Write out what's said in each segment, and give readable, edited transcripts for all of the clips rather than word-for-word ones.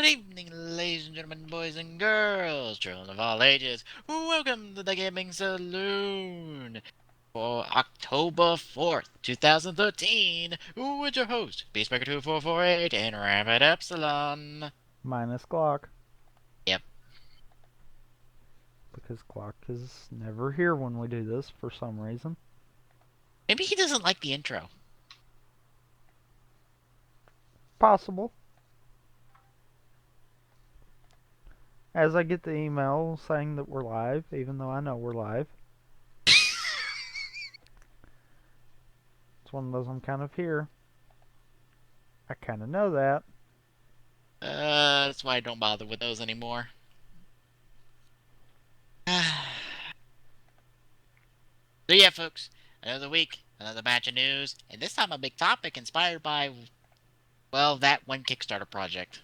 evening, ladies and gentlemen, boys and girls, children of all ages. Welcome to the Gaming Saloon for October 4th, 2013, with your host, Beastmaker2448 and Rabbit Epsilon. Minus Glock. Yep. Because Glock is never here when we do this for some reason. Maybe he doesn't like the intro. Possible. As I get the email saying that we're live, even though I know we're live. It's one of those I'm kind of here. I kind of know that. That's why I don't bother with those anymore. So yeah, folks, another week, another batch of news, and this time a big topic inspired by, well, that one Kickstarter project.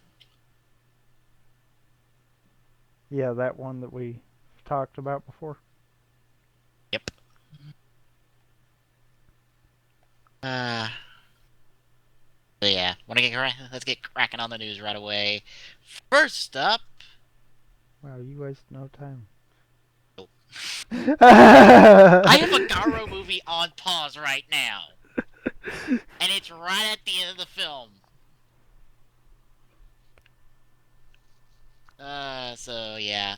Yeah, that one that we talked about before. Yep. So yeah, let's get cracking on the news right away. First up, Wow, you waste no time. Nope. I have a Garo movie on pause right now, and it's right at the end of the film. So yeah.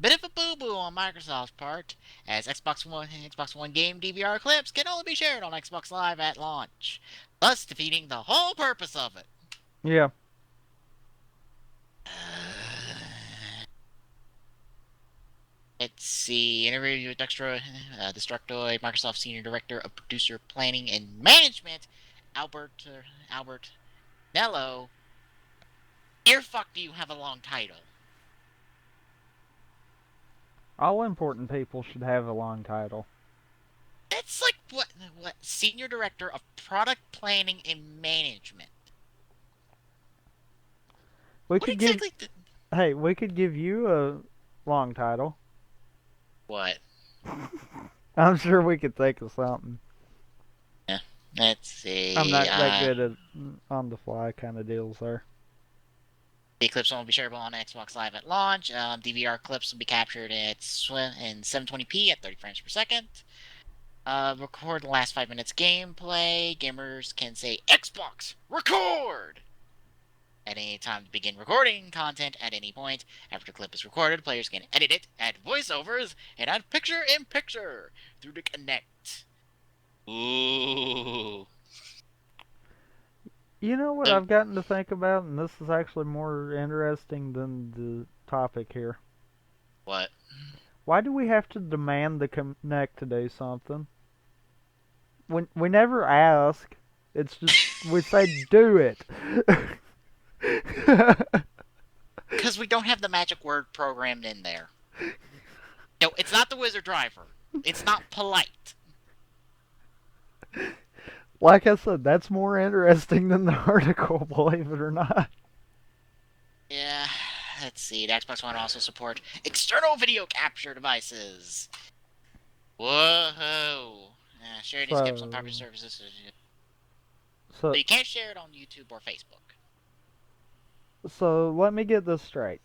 Bit of a boo-boo on Microsoft's part, as Xbox One game DVR clips can only be shared on Xbox Live at launch, thus defeating the whole purpose of it. Yeah. Let's see. Interview with Destructoid, Microsoft Senior Director of Producer Planning and Management, Albert Nello. Dear fuck, do you have a long title? All important people should have a long title. That's like what Senior Director of Product Planning and Management. We What could exactly? Hey, we could give you a long title. What? I'm sure we could think of something. Yeah. Let's see. I'm not that good at on the fly kind of deals there. The clips won't be shareable on Xbox Live at launch. DVR clips will be captured in 720p at 30 frames per second. Record the last 5 minutes gameplay. Gamers can say Xbox record at any time to begin recording content at any point. After the clip is recorded, players can edit it, add voiceovers, and add picture-in-picture through the Kinect. Ooh. You know what I've gotten to think about, and this is actually more interesting than the topic here. What? Why do we have to demand the Kinect to do something? We never ask. It's just we say do it. Because we don't have the magic word programmed in there. No, it's not the wizard driver. It's not polite. Like I said, that's more interesting than the article, believe it or not. Yeah, let's see. The Xbox One also support external video capture devices. Whoa. Share these clips on popular services. So you can't share it on YouTube or Facebook. So let me get this straight.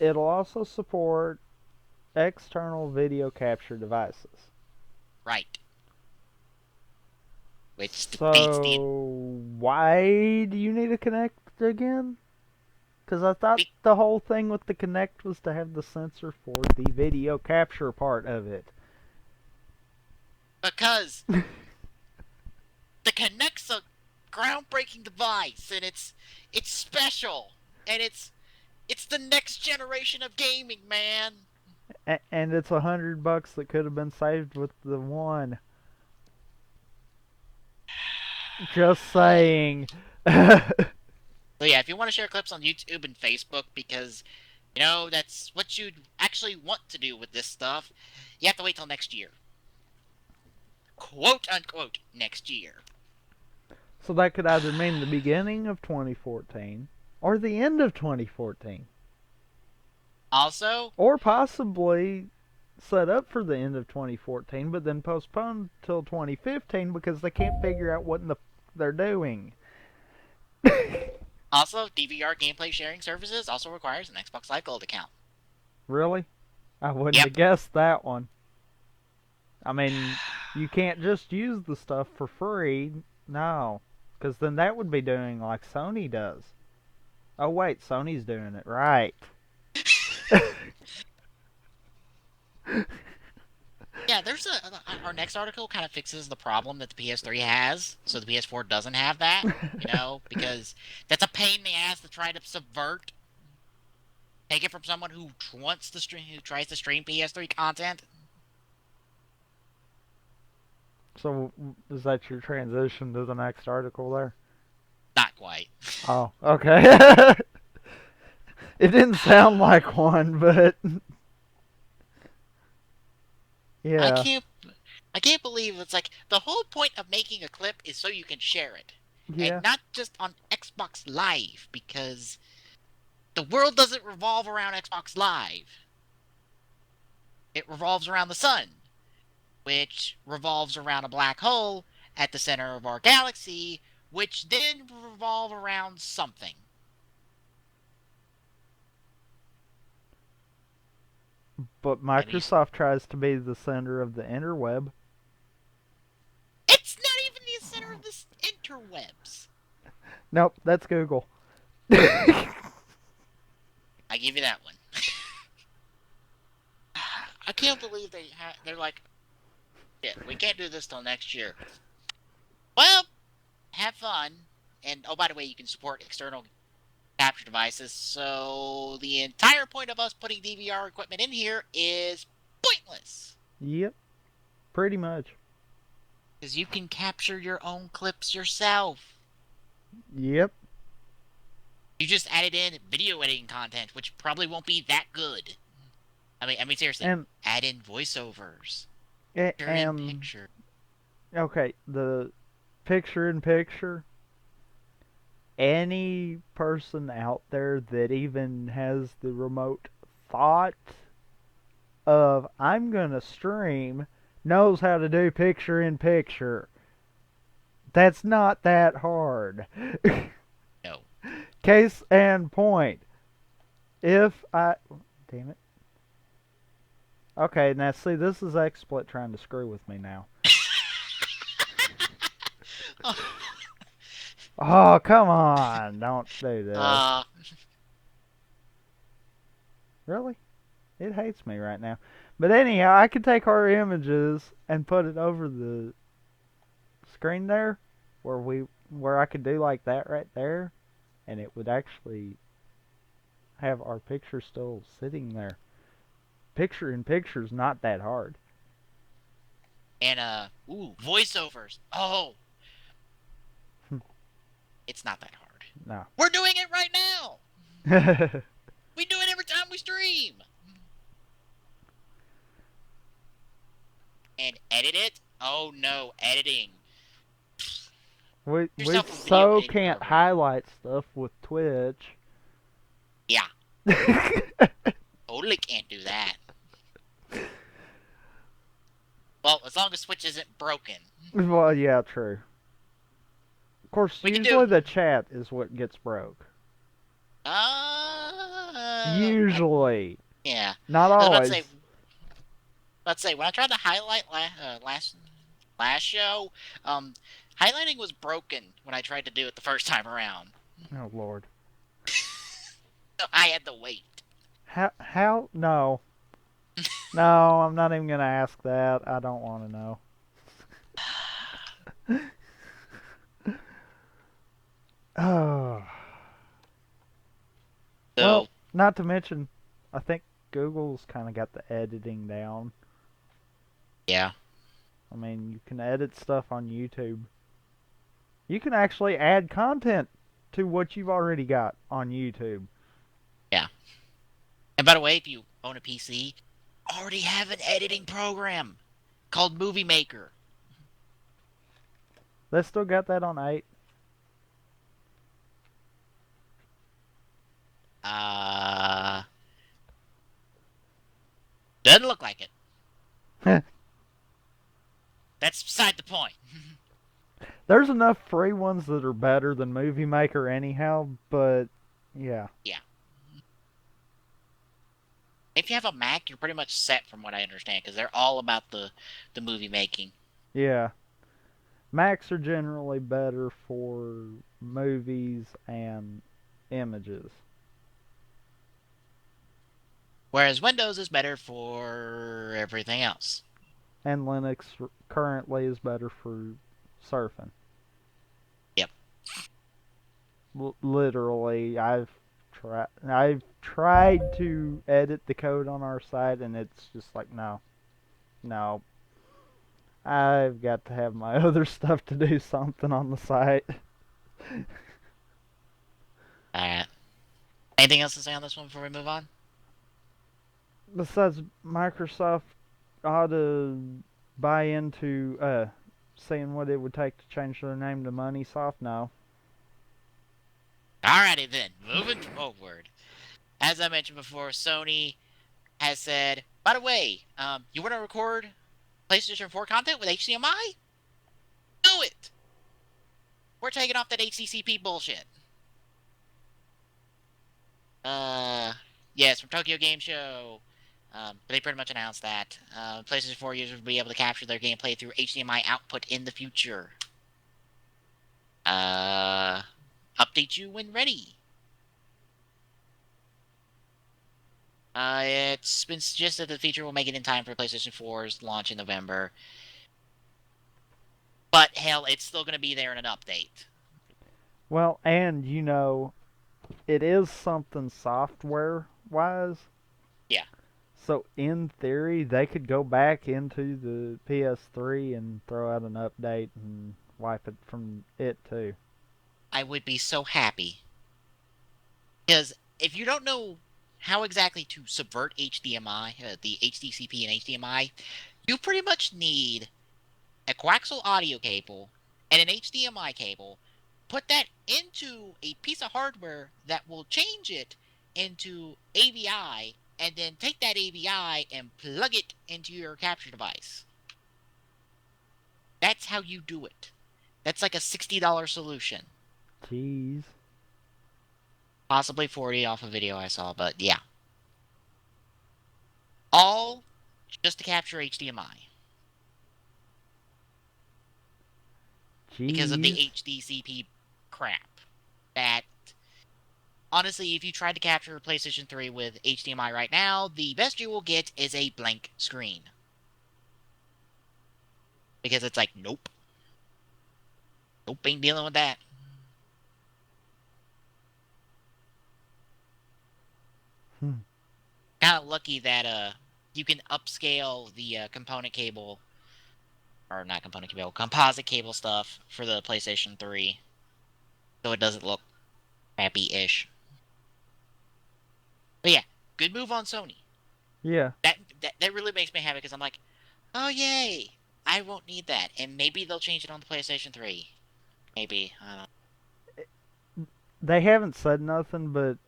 It'll also support external video capture devices. Right. Which defeats the... why do you need a Kinect again? Because I thought the whole thing with the Kinect was to have the sensor for the video capture part of it. Because the Kinect's a groundbreaking device, and it's special, and it's the next generation of gaming, man. And it's $100 that could have been saved with the one. Just saying. So yeah, if you want to share clips on YouTube and Facebook, because, you know, that's what you'd actually want to do with this stuff, you have to wait till next year. Quote unquote, next year. So that could either mean the beginning of 2014 or the end of 2014. Also, or possibly set up for the end of 2014, but then postponed till 2015 because they can't figure out what they're doing. Also, DVR gameplay sharing services also requires an Xbox Live Gold account. Really? I wouldn't Yep. have guessed that one. I mean, you can't just use the stuff for free. No. Because then that would be doing like Sony does. Oh, wait, Sony's doing it right. Yeah, our next article kind of fixes the problem that the PS3 has, so the PS4 doesn't have that. Because that's a pain in the ass to try to subvert. Take it from someone who who tries to stream PS3 content. So, is that your transition to the next article there? Not quite. Oh, okay. It didn't sound like one, but I yeah, can't I can't believe it's like the whole point of making a clip is so you can share it. yeah. And not just on Xbox Live, because the world doesn't revolve around Xbox Live. It revolves around the sun, which revolves around a black hole at the center of our galaxy, which then revolve around something. But I mean, Microsoft tries to be the center of the interweb. it's not even the center of the interwebs. Nope, that's Google. I give you that one. I can't believe they're like, yeah, we can't do this till next year. Well, have fun. And oh, by the way, you can support external capture devices. So the entire point of us putting DVR equipment in here is pointless. Yep, pretty much. Because you can capture your own clips yourself. Yep. You just added in video editing content, which probably won't be that good. I mean seriously, And add in voiceovers. Picture in and picture. okay, the picture in picture. Any person out there that even has the remote thought of I'm gonna stream knows how to do picture in picture. That's not that hard. No. Case and point. If I damn it. Okay, now see this is XSplit trying to screw with me now. Oh, come on. Don't do this. Really? It hates me right now. But anyhow, I could take our images and put it over the screen there where I could do like that right there and it would actually have our picture still sitting there. Picture in picture's not that hard. And voiceovers. Oh, it's not that hard. No. We're doing it right now. We do it every time we stream. And edit it? Oh no, editing. we Yourself a video so editing can't program. highlight stuff with Twitch. Yeah. Totally can't do that. Well, as long as Switch isn't broken. Well, yeah, true. Of course, We can usually do. the chat is what gets broke. Usually. Yeah. Not I was about to always. say. When I tried to highlight last show, highlighting was broken when I tried to do it the first time around. Oh, Lord. So I had to wait. How? No. No, I'm not even going to ask that. I don't want to know. Oh. Well, So not to mention, I think Google's kind of got the editing down. yeah. I mean, you can edit stuff on YouTube. You can actually add content to what you've already got on YouTube. Yeah. And by the way, if you own a PC, already have an editing program called Movie Maker. They still got that on 8. Doesn't look like it. That's beside the point. There's enough free ones that are better than Movie Maker anyhow, but yeah. Yeah. If you have a Mac, you're pretty much set from what I understand, because they're all about the movie making. Yeah. Macs are generally better for movies and images. Whereas Windows is better for everything else. And Linux currently is better for surfing. Yep. Literally, I've tried to edit the code on our site, and it's just like no, no. I've got to have my other stuff to do something on the site. Alright. Anything else to say on this one before we move on? Besides, Microsoft ought to buy into seeing what it would take to change their name to MoneySoft now. Alrighty then, moving forward. As I mentioned before, Sony has said, by the way, you want to record PlayStation 4 content with HDMI? Do it! We're taking off that HDCP bullshit. Yes, from Tokyo Game Show. They pretty much announced that PlayStation 4 users will be able to capture their gameplay through HDMI output in the future. Update you when ready. It's been suggested the feature will make it in time for PlayStation 4's launch in November. But hell, it's still going to be there in an update. Well, and it is something software wise. Yeah. So in theory, they could go back into the PS3 and throw out an update and wipe it from it too. I would be so happy. Because if you don't know how exactly to subvert HDMI, the HDCP and HDMI, you pretty much need a coaxial audio cable and an HDMI cable. Put that into a piece of hardware that will change it into AVI, and then take that AVI and plug it into your capture device. That's how you do it. That's like a $60 solution. Jeez. Possibly 40 off a video I saw, but yeah. All just to capture HDMI. Because of the Jeez. HDCP crap. That, honestly, if you tried to capture PlayStation 3 with HDMI right now, the best you will get is a blank screen. Because it's like, nope. Nope, ain't dealing with that. Hmm. Kind of lucky that you can upscale the component cable, or not component cable, composite cable stuff for the PlayStation 3, so it doesn't look crappy-ish. But yeah, good move on Sony. Yeah. That really makes me happy, because I'm like, oh yay, I won't need that, and maybe they'll change it on the PlayStation 3. Maybe, I don't know. They haven't said nothing, but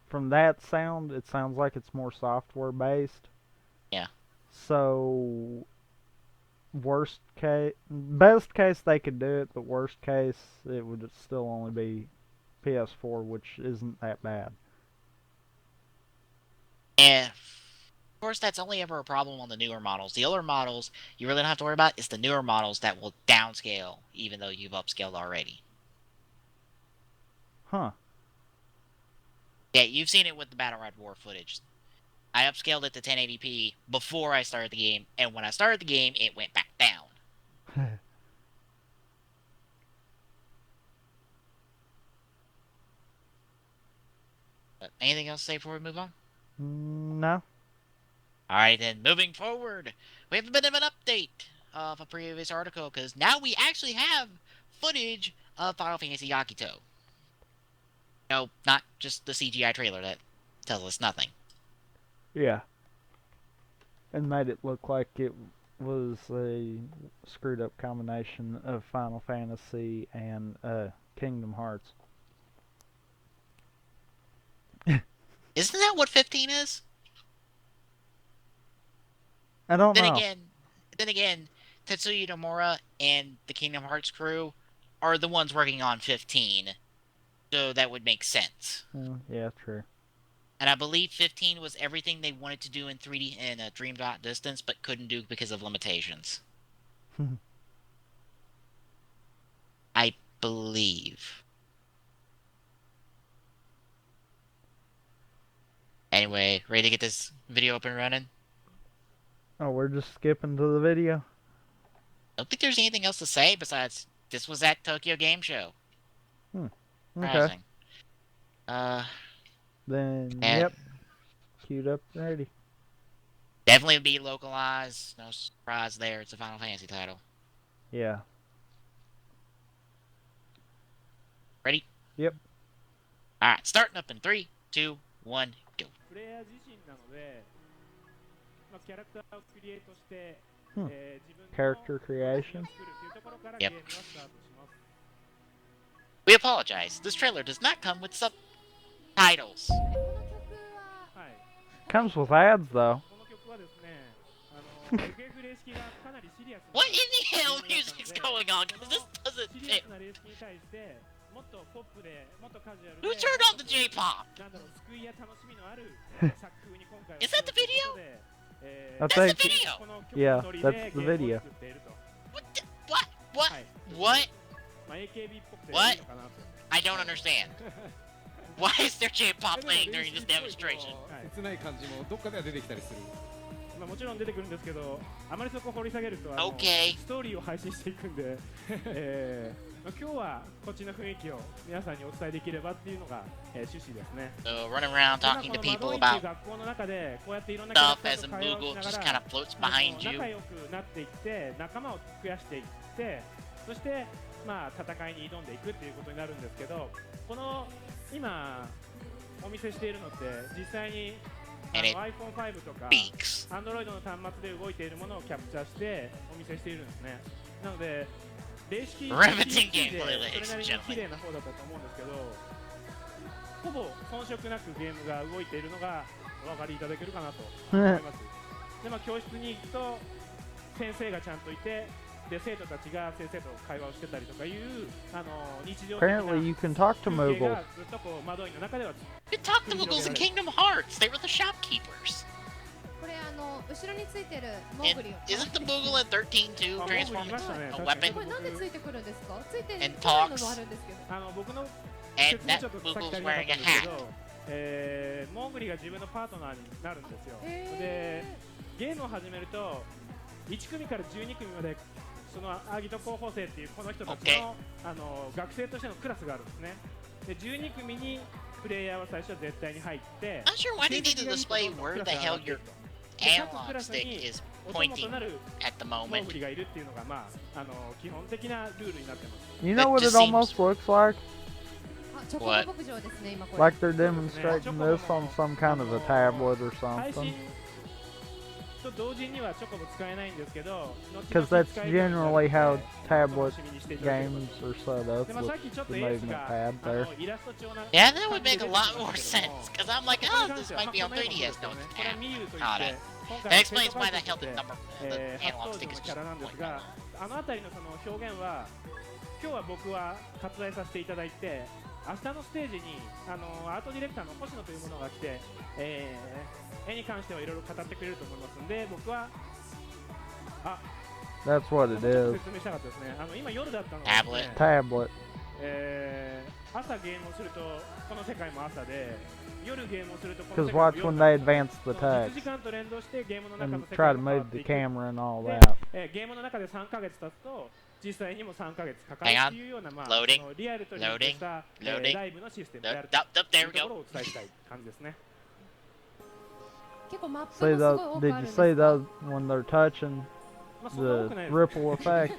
from that sound, it sounds like it's more software based. Yeah. So best case they could do it, but worst case it would still only be PS4, which isn't that bad. And of course, that's only ever a problem on the newer models. The older models, you really don't have to worry about. It's the newer models that will downscale, even though you've upscaled already. Huh. Yeah, you've seen it with the Battle Red War footage. I upscaled it to 1080p before I started the game, and when I started the game, it went back down. But anything else to say before we move on? No. Alright then, moving forward, we have a bit of an update of a previous article, because now we actually have footage of Final Fantasy Agito. No, not just the CGI trailer that tells us nothing. Yeah. And made it look like it was a screwed up combination of Final Fantasy and Kingdom Hearts. Isn't that what 15 is? I don't Then know. again, then again, Tetsuya Nomura and the Kingdom Hearts crew are the ones working on 15, so that would make sense. Yeah, true. And I believe 15 was everything they wanted to do in 3D in a Dream Dot Distance, but couldn't do because of limitations. I believe. Anyway, ready to get this video up and running? Oh, we're just skipping to the video? I don't think there's anything else to say besides this was at Tokyo Game Show. Okay. Surprising. Then, and yep. Queued up, ready. Definitely be localized. No surprise there. It's a Final Fantasy title. Yeah. Ready? Yep. Alright, starting up in 3, 2, 1, go. Character creation. Yep. We apologize. This trailer does not come with subtitles. Comes with ads, though. What in the hell music's going on? Because this doesn't fit. Who turned on the J-pop? Is that the video? That's the video! Yeah, that's the video. What? What? What? What? I don't understand. Why is there J-pop playing during this demonstration? 切ない感じもどっかでは出てきたりする。まあもちろん出てくるんですけど、あまりそこを掘り下げるとOkay. ストーリーを配信していくんで、まあ今日はこっちの雰囲気を皆さんにお伝えできればっていうのが、趣旨ですね。So running around でまあ talking こ to の people 窓井っていう about 学校の中でこうやっていろんなキャラ stuff クター as と a 会話を Moogle しな just が kind ら of floats behind you. 仲良くなっていって仲間を増やしていってそしてまあ戦いに挑んでいくっていうことになるんですけどこの今お見せしているのって実際にiPhone5 とか Beaks. Android の端末で動いているものをキャプチャーしてお見せしているんですねなので霊式 Riveting で gameplay, それな ladies り and に綺 gentlemen. 麗な方だったと思うんですけどほぼ遜色なくゲームが動いているのがお分かりいただけるかなと思いますで、まあ、教室に行くと先生がちゃんといてで生徒たちが先生と会話をしてたりとかいう日常的な Apparently, you can talk to 風景 Moogle. がずっとこう窓井の中では You talked to Moogles in Kingdom Hearts. They were the shopkeepers. これ後ろについてるモー And グリを isn't the Moogle in 13 too? あ Transform モーグリいましたね into a 確かに weapon? これなんでついてくるんですかついて And こないの talks. もあるんですけど僕の And 説明 that ちょっとさっき Moogle's 足りなかっ wearing た a んですけ hat. ど、モーグリが自分のパートナーになるんですよ、でゲームを始めると1組から12組までそのアギト候補生っていうこの人たちの、学生としてのクラスがあるんですねで12組にプレイヤーは最初は絶対に入って Not sure why they need to display where the hell your analog stick is お供 pointing となる at the モー moment. グリがいるっていうのが、まあ、基本的なルールになってます You know what That it just almost looks like? あチョコボ What? 牧場ですね今これ Like they're demonstrating this on some kind of a tablet or 配信 something. と同時にはチョコボ使えないんですけど Because that's generally how お tablet 楽しみにしていただければ games are set up でまあ with さっきちょっと the エース movement が pad there. イラスト調な Yeah, that would make a lot more sense. Because I'm like, oh, this might be on 3DS. No, こ it's れは not. ミユといって Got it. 今 That 回 explains why the hell the 生徒会長って number, the 初 analog 登 stick 場 is のキャラなんです pointing が at あの辺りのその表現は今日は僕は割愛させていただいて明日のステージにアートディレクターの星野というものが来て、絵に関してはいろいろ語ってくれると思いますんで僕は That's what もう it ちょっと is. 説明したかったですね今夜だったので、 Tablet. Tablet. 朝ゲームをするとこの世界も朝で夜ゲームをするとこの Because 世界も watch 夜 when な they んです advance the その実 text 時間と連動してゲームの中 and の世 try 界 to も変わ move って the いく camera and all で that. ゲームの中で3ヶ月経つと実際にも3ヶ月かかる Hang on. っていうような、まあ、 Loading. そのリアルとリンクした Loading. ライブのシステムである Up, up, とい there う we ところ go. をお伝えしたい感じですね。結構マップ See もすごい the? 多く Did ある you んです see か those when they're touching まあ、そんな多 the くないです ripple effect?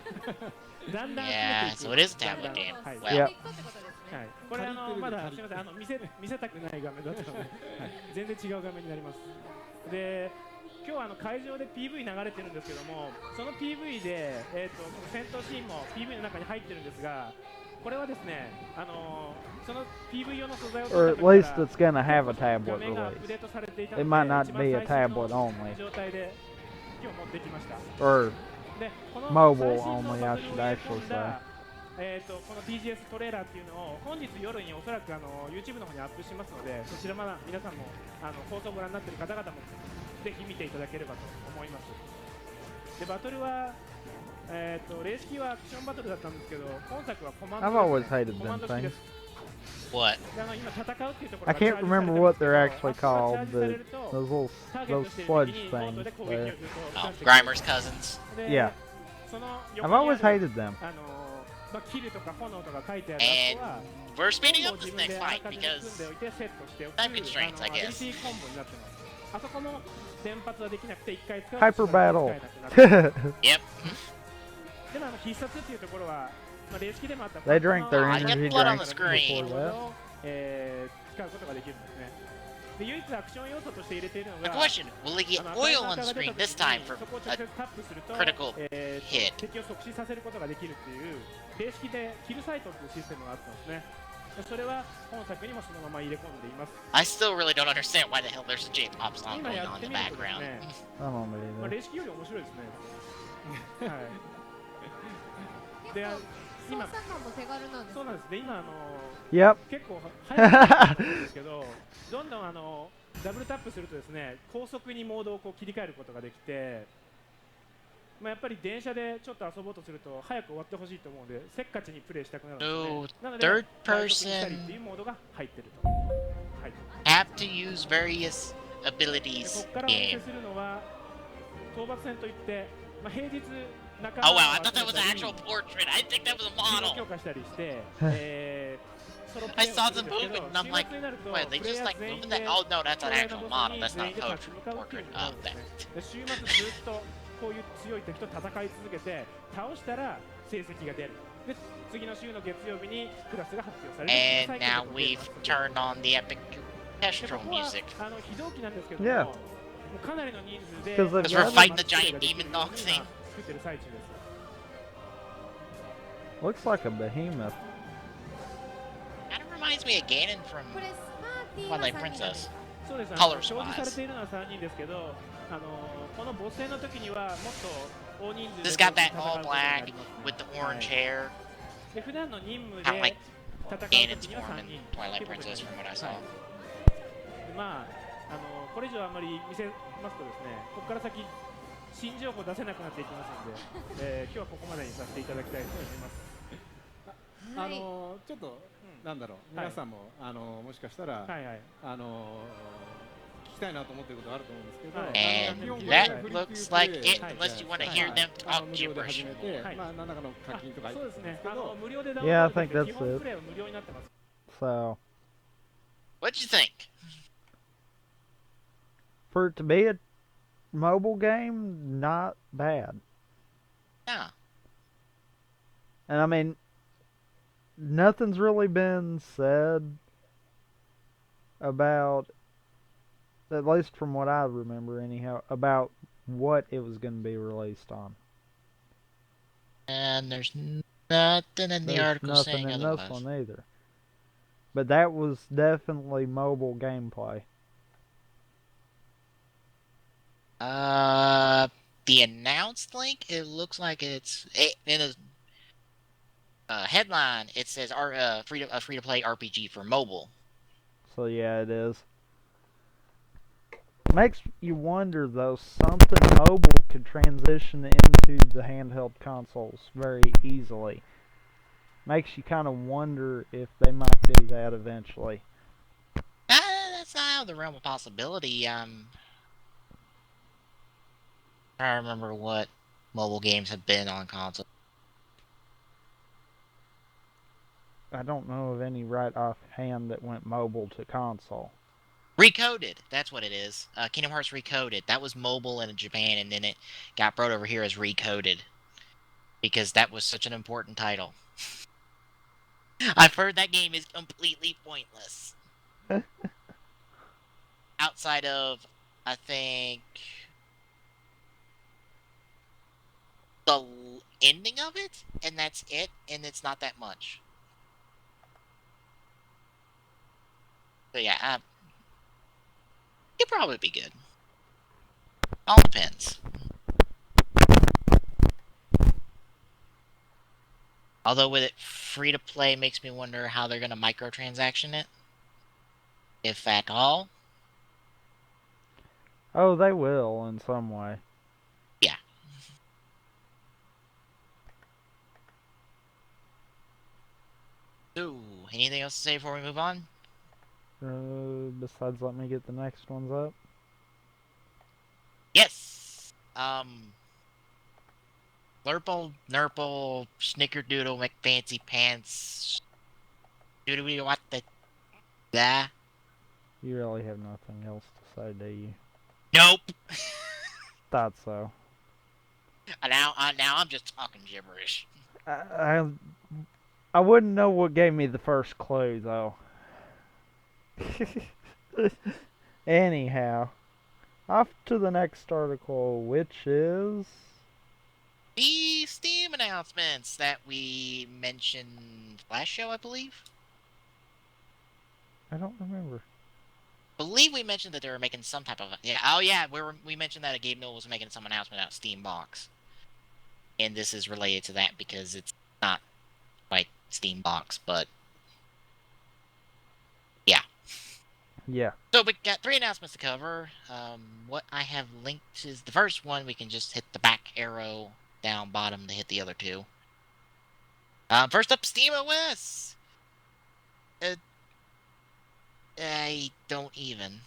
だんだん Yeah, 増えていく so it is a だん tablet だん game. はい Well, やっていくとってことですねはい、これまだすみません見せたくない画面だったので、はい、全然違う画面になります。で今日は会場で PV 流れてるんですけどもその PV で、この戦闘シーンも PV の中に入ってるんですがこれはですね、その PV 用の素材を Or 取 at った時 least から it's gonna have a 画 tablet 面がアップ release. デートされていた It ので might not 一番 be a 最新 tablet の only. 状態で今日持ってきました。 Or でこの Mobile 最新の only, バ I トルを should 入れ actually 込んだこの TGS トレーラーっていうのを本日夜におそらくYouTube の方にアップしますので、そちらまだ皆さんも放送をご覧になっている方々もぜひ見ていただければと思います。でバトルは例式はアクションバトルだったんですけど、今作はコマンド I've always hated コマン them ド式で things. す。 What? で今戦うっていうところ I が can't チャージされて remember ます what けど、 they're あ actually そこがチャ called, ージされ but ると those ターゲッ those トしている sludge 敵にボート things. で攻撃を There. ずっと Oh, 出してくる Grimer's cousins. で Yeah. その I've 横にあ always る hated them. キルとか炎とか書いてある And やつは we're speeding コン up ボを this 自分 next であら fight かじめ組ん because でおいてセットしておく time constraints, I アビリ guess. ティコンボになってます。あそこも連発はできなくて1回使う Hyper と使えなくな battle. ってます。 Yep. でも必殺っていうところは、例式でもあった They drank their I energy get blood on drinks the screen. before that. 使うことができるんですね。で唯一アクション要素として入れているの The が question, will he get oil on screen this time for そこを直 a 接タップすると critical hit? 敵を即死させることができるっていう例式でキルサイトっていうシステムがあったんですね。でそれは本作にもそのまま入れ込んでいます。 I still really don't understand why the hell there's a J-pop song 今 going や on って in み the るとです background. ね、 I don't know まあ、 either. 例式より面白いですね。はい。で結構今操作感も手軽なんですそうなんですね。今Yep. 結構早くなってるんですけど、どんどんダブルタップするとですね、高速にモードをこう切り替えることができて、まあ、やっぱり電車でちょっと遊ぼうとすると早く終わってほしいと思うので、せっかちにプレイしたくなるんですね。なので、 third 倍速にしたり person っていうモードが入ってると。はい。 have to use various で abilities ここからお見せ game. するのは討伐戦といって、まあ、平日仲 Oh 間 wow, を I thought that 集 was め an たり actual portrait. I didn't think that was a 機能 model. 強化したりして、ソロプ I レイを saw する them んですけ moving ど、 and I'm like, 週末になると wait, they プレイ just ヤ like ー全員 moving で that? Oh no, that's an 壮大な actual ボス model. に That's 全員 not で a 立ち向かうっていう portrait のがあ of るんですね。 that. で週末ずっとこういう強い敵と戦い続けて倒したら成績が出る。で次の週の月曜日にクラスが発表される。 And now we've turned on the epic で orchestral ここは music. 非同期なんですけども、 Yeah. もうかなりの人数で 'Cause they've Because we're got- fighting the giant demon dog thing. 作ってる最中です。 Looks like a behemoth. Kind of reminds me of Ganon from これスパーティー Twilight が3人なんで Princess. す。そうです。 Colors 表示されているのは3人ですけど、このボス戦の時にはもっと大人数で This got that 戦う all ことにな black りますね with the orange hair. で普段の任務 Kind of で like 戦う Ganon's 時には form 3 in 人 Twilight ということにな Princess り from ま what I す。 saw. はいまあこれ以上あんまり見せますとですね、ここから先新情報出せなくなっていきますので、今日はここまでにさせていただきたいと思います。はいちょっとなんだろう、はい皆さんももしかしたらはいはい。聞きたいなと思ってることあると思うんですけど、はい And 基本 that これは looks like フリー it, プレイ unless you want to はい hear them 無 talk 料で始 gibberish. めて、はいまあ何らかの課金とか入ってるんそうですねですけど、無料でダウン Yeah, ロ I ード think でき that's て基本 it. プレイは無料になってます。 So, What'd you think? for it to be a mobile game, not bad. Yeah. And I mean, nothing's really been said about, at least from what I remember anyhow, about what it was going to be released on. And there's nothing in the There's article nothing saying in otherwise. this one either. But that was definitely mobile gameplay. The announced link, it looks like in the headline. It says free to play RPG for mobile. So yeah, it is. Makes you wonder though, something mobile could transition into the handheld consoles very easily. Makes you kind of wonder if they might do that eventually. That's not out of the realm of possibility. Trying to remember what mobile games have been on console. I don't know of any right offhand that went mobile to console. Recoded, that's what it is. Kingdom Hearts Recoded. That was mobile in Japan, and then it got brought over here as Recoded. Because that was such an important title. I've heard that game is completely pointless. Outside of, I think, the ending of it, and that's it, and it's not that much. So yeah, it'd probably be good. All depends. Although with it free to play makes me wonder how they're gonna microtransaction it. If at all. Oh, they will in some way. Yeah. So, anything else to say before we move on? Besides, let me get the next ones up. Yes! Blurple, Nurple, Snickerdoodle, McFancy Pants, Doodle what the da? You really have nothing else to say, do you? Nope! Thought so. now I'm just talking gibberish. I I wouldn't know what gave me the first clue though. Anyhow, off to the next article, which is The Steam announcements that we mentioned last show, I believe. I don't remember. Believe we mentioned that they were making some type of we mentioned that Gabe Newell was making some announcement about Steam Box, and this is related to that because it's not quite Steam Box, but yeah. Yeah. So we got 3 announcements to cover. What I have linked is the first one. We can just hit the back arrow down bottom to hit the other 2. First up, SteamOS. I don't even.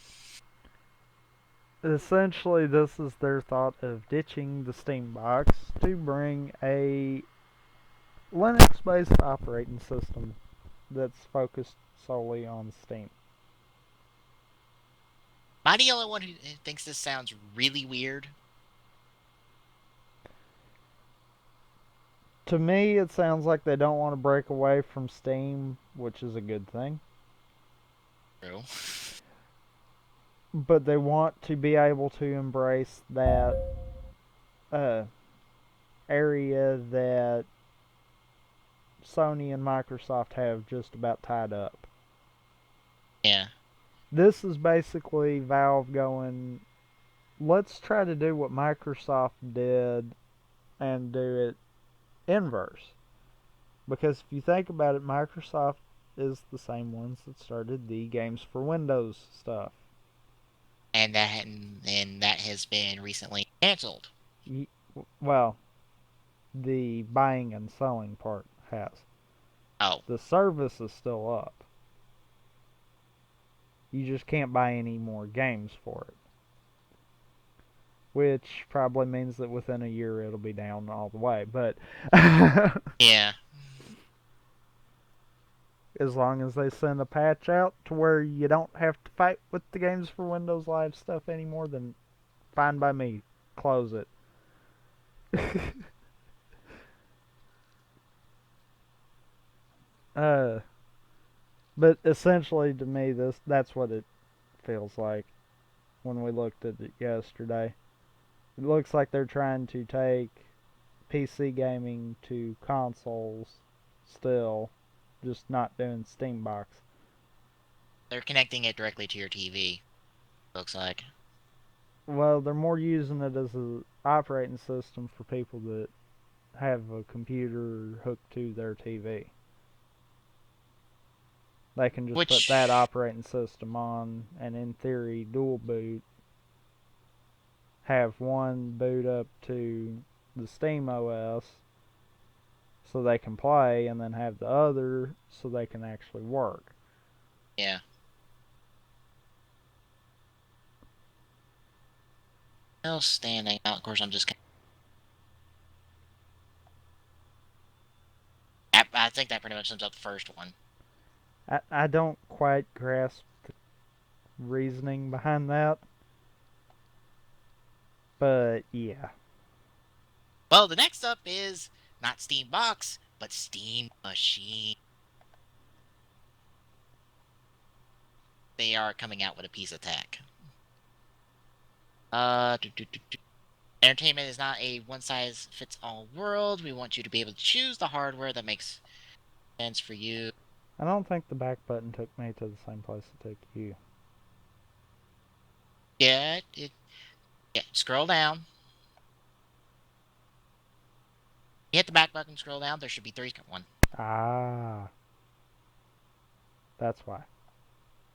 Essentially, this is their thought of ditching the Steam box to bring a Linux-based operating system that's focused solely on Steam. Am I the only one who thinks this sounds really weird? To me, it sounds like they don't want to break away from Steam, which is a good thing. True. But they want to be able to embrace that area that Sony and Microsoft have just about tied up. Yeah. This is basically Valve going, let's try to do what Microsoft did and do it inverse. Because if you think about it, Microsoft is the same ones that started the games for Windows stuff. And that has been recently canceled. Well, the buying and selling part has. Oh. The service is still up. You just can't buy any more games for it. Which probably means that within a year it'll be down all the way. But Yeah. as long as they send a patch out to where you don't have to fight with the games for Windows Live stuff anymore, then fine by me. Close it. But essentially to me that's what it feels like when we looked at it yesterday. It looks like they're trying to take PC gaming to consoles still, just not doing Steam Box. They're connecting it directly to your TV. Looks like. Well, they're more using it as an operating system for people that have a computer hooked to their TV. They can just put that operating system on, and in theory, dual boot. Have one boot up to the Steam OS so they can play, and then have the other so they can actually work. Yeah. Still standing out. Of course, I'm just. I think that pretty much sums up the first one. I don't quite grasp the reasoning behind that. But, yeah. Well, the next up is not Steam Box, but Steam Machine. They are coming out with a piece of tech. Entertainment is not a one-size-fits-all world. We want you to be able to choose the hardware that makes sense for you. I don't think the back button took me to the same place it took you. Yeah, scroll down. You hit the back button, scroll down, there should be 3. One. Ah. That's why.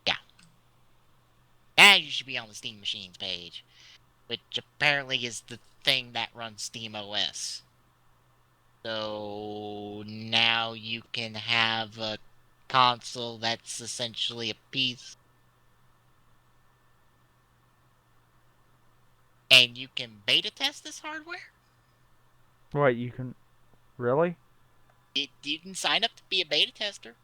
Yeah. And you should be on the Steam Machines page, which apparently is the thing that runs Steam OS. So now you can have a console that's essentially a piece. And you can beta test this hardware? What, you can... Really? You can sign up to be a beta tester.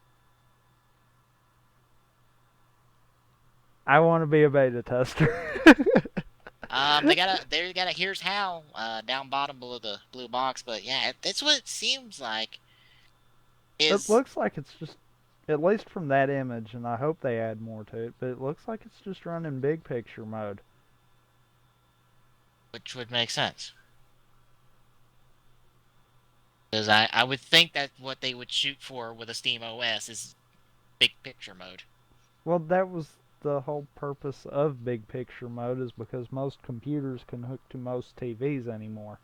I want to be a beta tester. They got a here's how down bottom below the blue box, but yeah, that's what it seems like. It looks like it's just, at least from that image, and I hope they add more to it, but it looks like it's just running big picture mode. Which would make sense. Because I would think that what they would shoot for with a Steam OS is big picture mode. Well, that was the whole purpose of big picture mode, is because most computers can hook to most TVs anymore.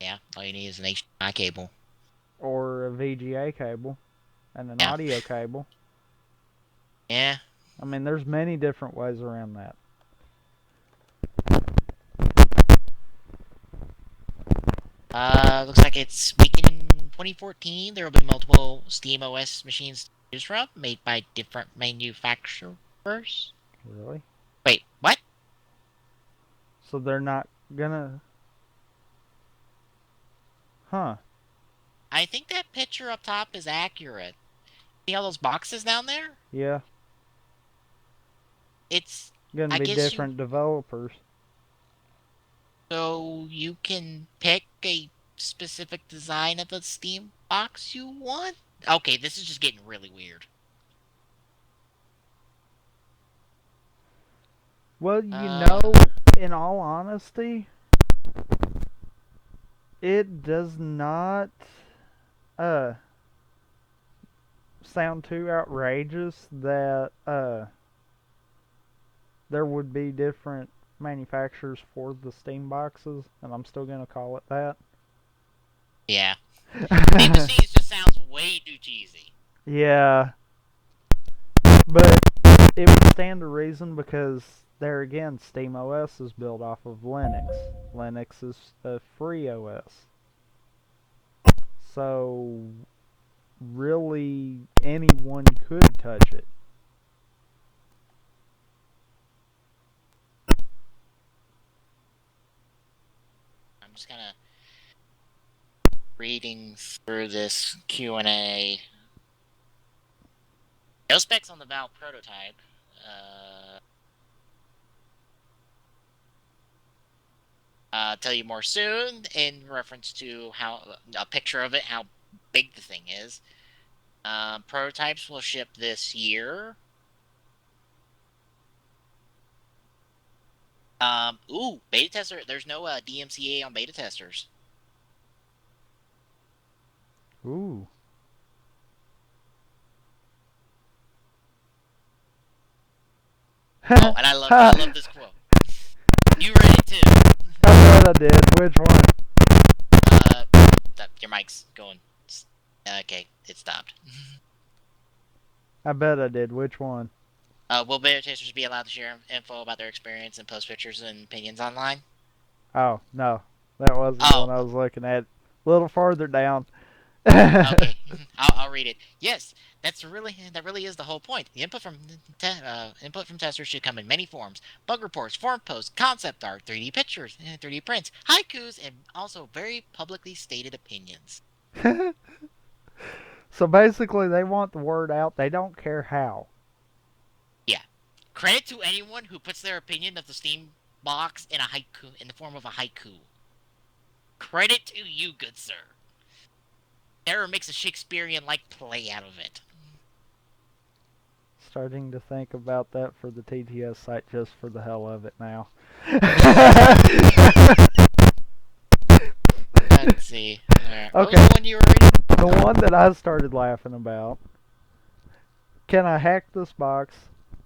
Yeah, all you need is an HDMI cable. Or a VGA cable. And an audio cable. Yeah. I mean, there's many different ways around that. Looks like it's beginning in 2014. There will be multiple Steam OS machines to choose from, made by different manufacturers. Really? Wait, what? So they're not gonna... Huh. I think that picture up top is accurate. See all those boxes down there? Yeah. It's Gonna be different developers. So you can pick a specific design of a Steam box you want? Okay, this is just getting really weird. Well, you know, in all honesty, it does not sound too outrageous that there would be different manufacturers for the Steam boxes, and I'm still gonna call it that. Yeah. Steam Machines just sounds way too cheesy. Yeah. But it would stand to reason because, there again, Steam OS is built off of Linux. Linux is a free OS. So, really, anyone could touch it. I'm just kind of reading through this Q&A. No specs on the Valve prototype. Tell you more soon in reference to how a picture of it, how big the thing is. Prototypes will ship this year. Beta tester. There's no DMCA on beta testers. Ooh. Oh, and I love this quote. You read it too. I bet I did. Which one? Your mic's going. Okay, it stopped. I bet I did. Which one? Will beta testers be allowed to share info about their experience and post pictures and opinions online? Oh, no. That wasn't the one I was looking at. A little farther down. Okay, I'll read it. Yes, that really is the whole point. The input from testers should come in many forms: bug reports, forum posts, concept art, 3D pictures, 3D prints, haikus, and also very publicly stated opinions. So basically, they want the word out. They don't care how. Yeah. Credit to anyone who puts their opinion of the Steam box in the form of a haiku. Credit to you, good sir. Never makes a Shakespearean-like play out of it. Starting to think about that for the TTS site just for the hell of it now. Let's see. Okay. What was the one you were reading? The one that I started laughing about. Can I hack this box,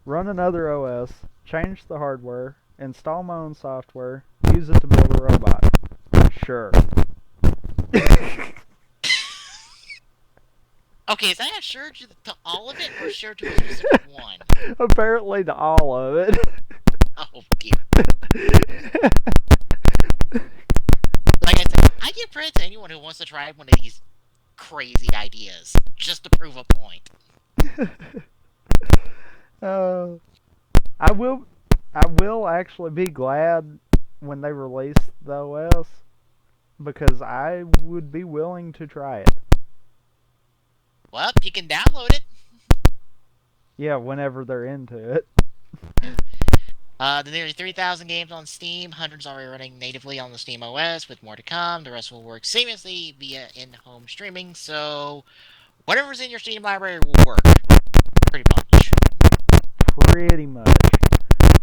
run another OS, change the hardware, install my own software, use it to build a robot? Sure. Okay, is that a shirt to all of it or a shirt to a specific one? Apparently to all of it. Oh dear. Like I said, I give credit to anyone who wants to try one of these crazy ideas just to prove a point. I will actually be glad when they release the OS because I would be willing to try it. Well, you can download it. Yeah, whenever they're into it. The nearly 3,000 games on Steam, hundreds already running natively on the Steam OS, with more to come. The rest will work seamlessly via in-home streaming, so whatever's in your Steam library will work. Pretty much. Pretty much.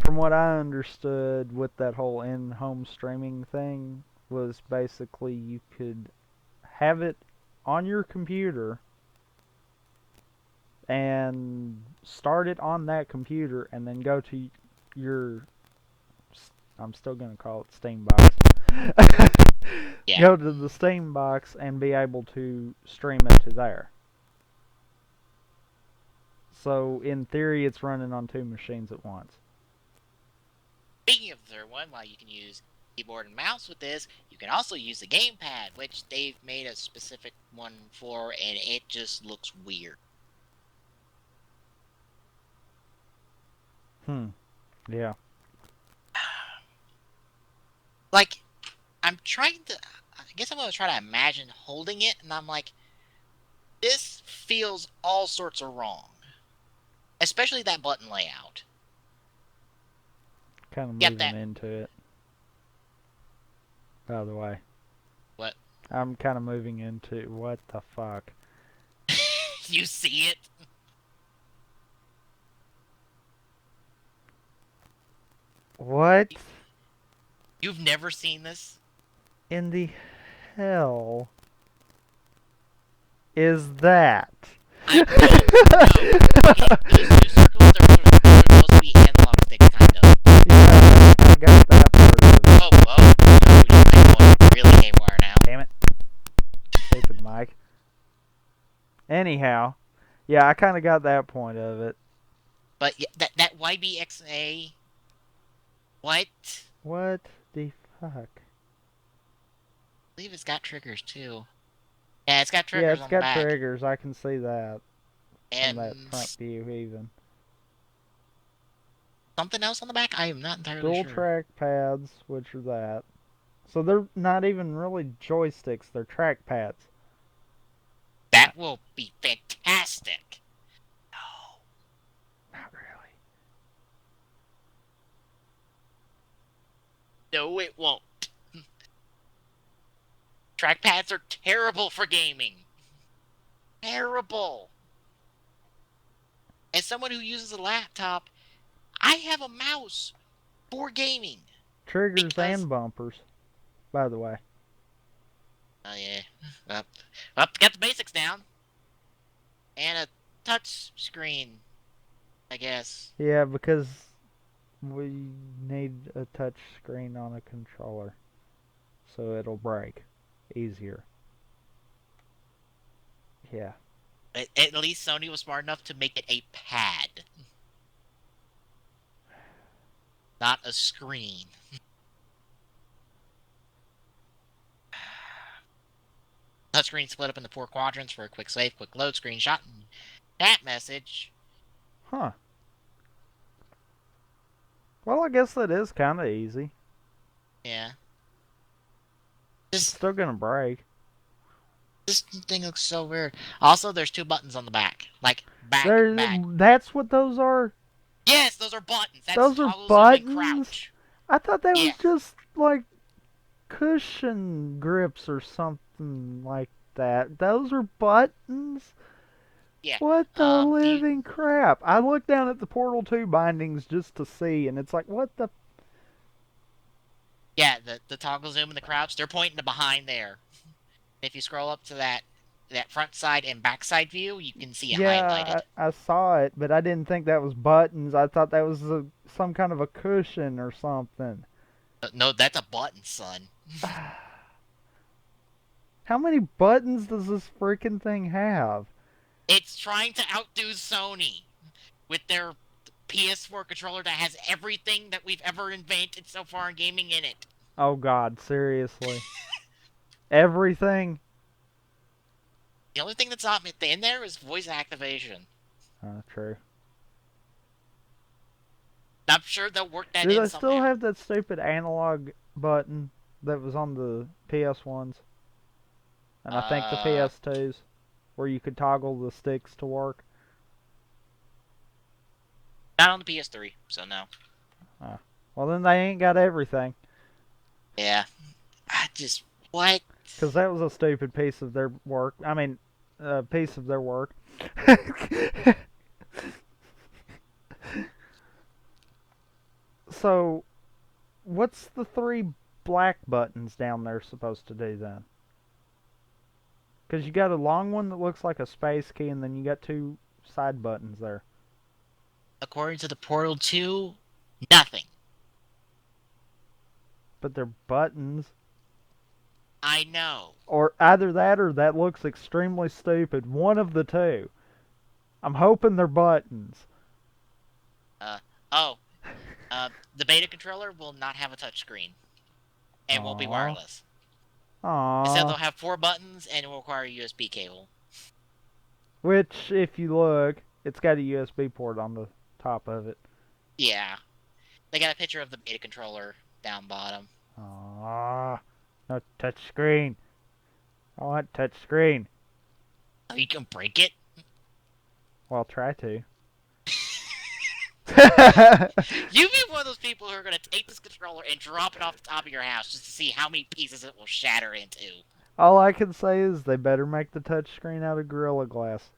From what I understood with that whole in-home streaming thing was basically you could have it on your computer and start it on that computer and then go to your, I'm still going to call it Steam box. Yeah. Go to the Steam box and be able to stream it to there. So in theory it's running on two machines at once. Speaking of the third one, while you can use keyboard and mouse with this, you can also use the gamepad, which they've made a specific one for, and it just looks weird. Yeah. Like, I'm trying to, I guess I'm going to try to imagine holding it, and I'm like, this feels all sorts of wrong. Especially that button layout. Kind of Get moving that. into it. By the way. What? I'm kind of moving into, what the fuck? You see it? What You've never seen this? in the hell is that? I don't know. Okay, those two circles, they're supposed to be analog sticks, kind of. Yeah, I got that part of it. I'm going really haywire now. Damn it. Stupid Mike. Anyhow, yeah, I kind of got that point of it. But yeah, that YBXA, what? What the fuck? I believe it's got triggers too. Yeah, it's got Yeah, triggers it's on the got back. triggers. I can see that And from that front view even. something else on the back? I am not entirely Dual sure. track pads, which are that. So they're not even really joysticks, they're track pads. That will be fantastic. No. Not really. No, it won't. Trackpads are terrible for gaming. Terrible. As someone who uses a laptop, I have a mouse for gaming. Triggers Because- and bumpers, by the way. Oh, yeah. Well, got the basics down. And a touch screen, I guess. Yeah, because we need a touch screen on a controller. So it'll break easier. Yeah. At least Sony was smart enough to make it a pad. Not a screen. Touchscreen split up into 4 quadrants for a quick save, quick load, screenshot, and chat message. Huh. Well, I guess that is kind of easy. Yeah. It's still gonna break. This thing looks so weird. Also, there's 2 buttons on the back. Like, back. That's what those are? Yes, those are buttons. That's Those are toggle, zoom, and buttons? crouch. I thought that Yeah. was just like cushion grips or something like that. Those are buttons? Yeah. What the do you- living crap? I looked down at the Portal 2 bindings just to see, and it's like, what the... Yeah, the toggle zoom and the crouch, they're pointing to behind there. If you scroll up to that front side and back side view, you can see it highlighted. Yeah, I saw it, but I didn't think that was buttons. I thought that was some kind of a cushion or something. No, that's a button, son. How many buttons does this freaking thing have? It's trying to outdo Sony with their PS4 controller that has everything that we've ever invented so far in gaming in it. Oh God, seriously. Everything? The only thing that's not in there is voice activation. True. I'm sure they'll work that Do in they somehow. still have that stupid analog button that was on the PS1s? And I think the PS2s, where you could toggle the sticks to work? Not on the PS3, so no. Well, then they ain't got everything. Yeah. I just... What? Because that was a stupid piece of their work. I mean, piece of their work. So, what's the 3 black buttons down there supposed to do then? Because you got a long one that looks like a space key, and then you got 2 side buttons there. According to the Portal 2, nothing. But they're buttons. I know. Or either that or that looks extremely stupid. One of the two. I'm hoping they're buttons. The beta controller will not have a touchscreen. And won't be Aw. wireless. Instead, they'll Aww. have 4 buttons and it will require a USB cable. Which, if you look, it's got a USB port on the top of it. Yeah. They got a picture of the beta controller down bottom. Aww. No touchscreen. I want touchscreen. Oh, you can break it? Well, I'll try to. You'd be one of those people who are going to take this controller and drop it off the top of your house just to see how many pieces it will shatter into. All I can say is they better make the touchscreen out of Gorilla Glass.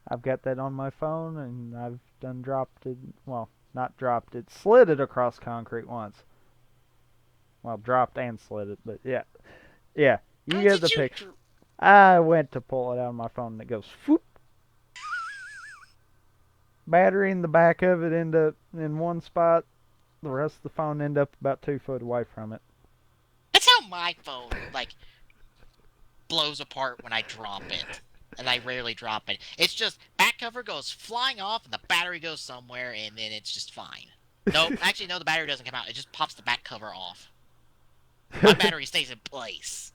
I've got that on my phone, and I've done dropped it. Well, not dropped it, slid it across concrete once. Well, dropped and slid it, but yeah. Yeah, you How get did the you picture. I went to pull it out of my phone, and it goes, whoop. Battery in the back of it end up in one spot. The rest of the phone end up about 2 foot away from it. That's how my phone, blows apart when I drop it. And I rarely drop it. It's just, back cover goes flying off, and the battery goes somewhere, and then it's just fine. Nope, actually, no, the battery doesn't come out. It just pops the back cover off. My battery stays in place.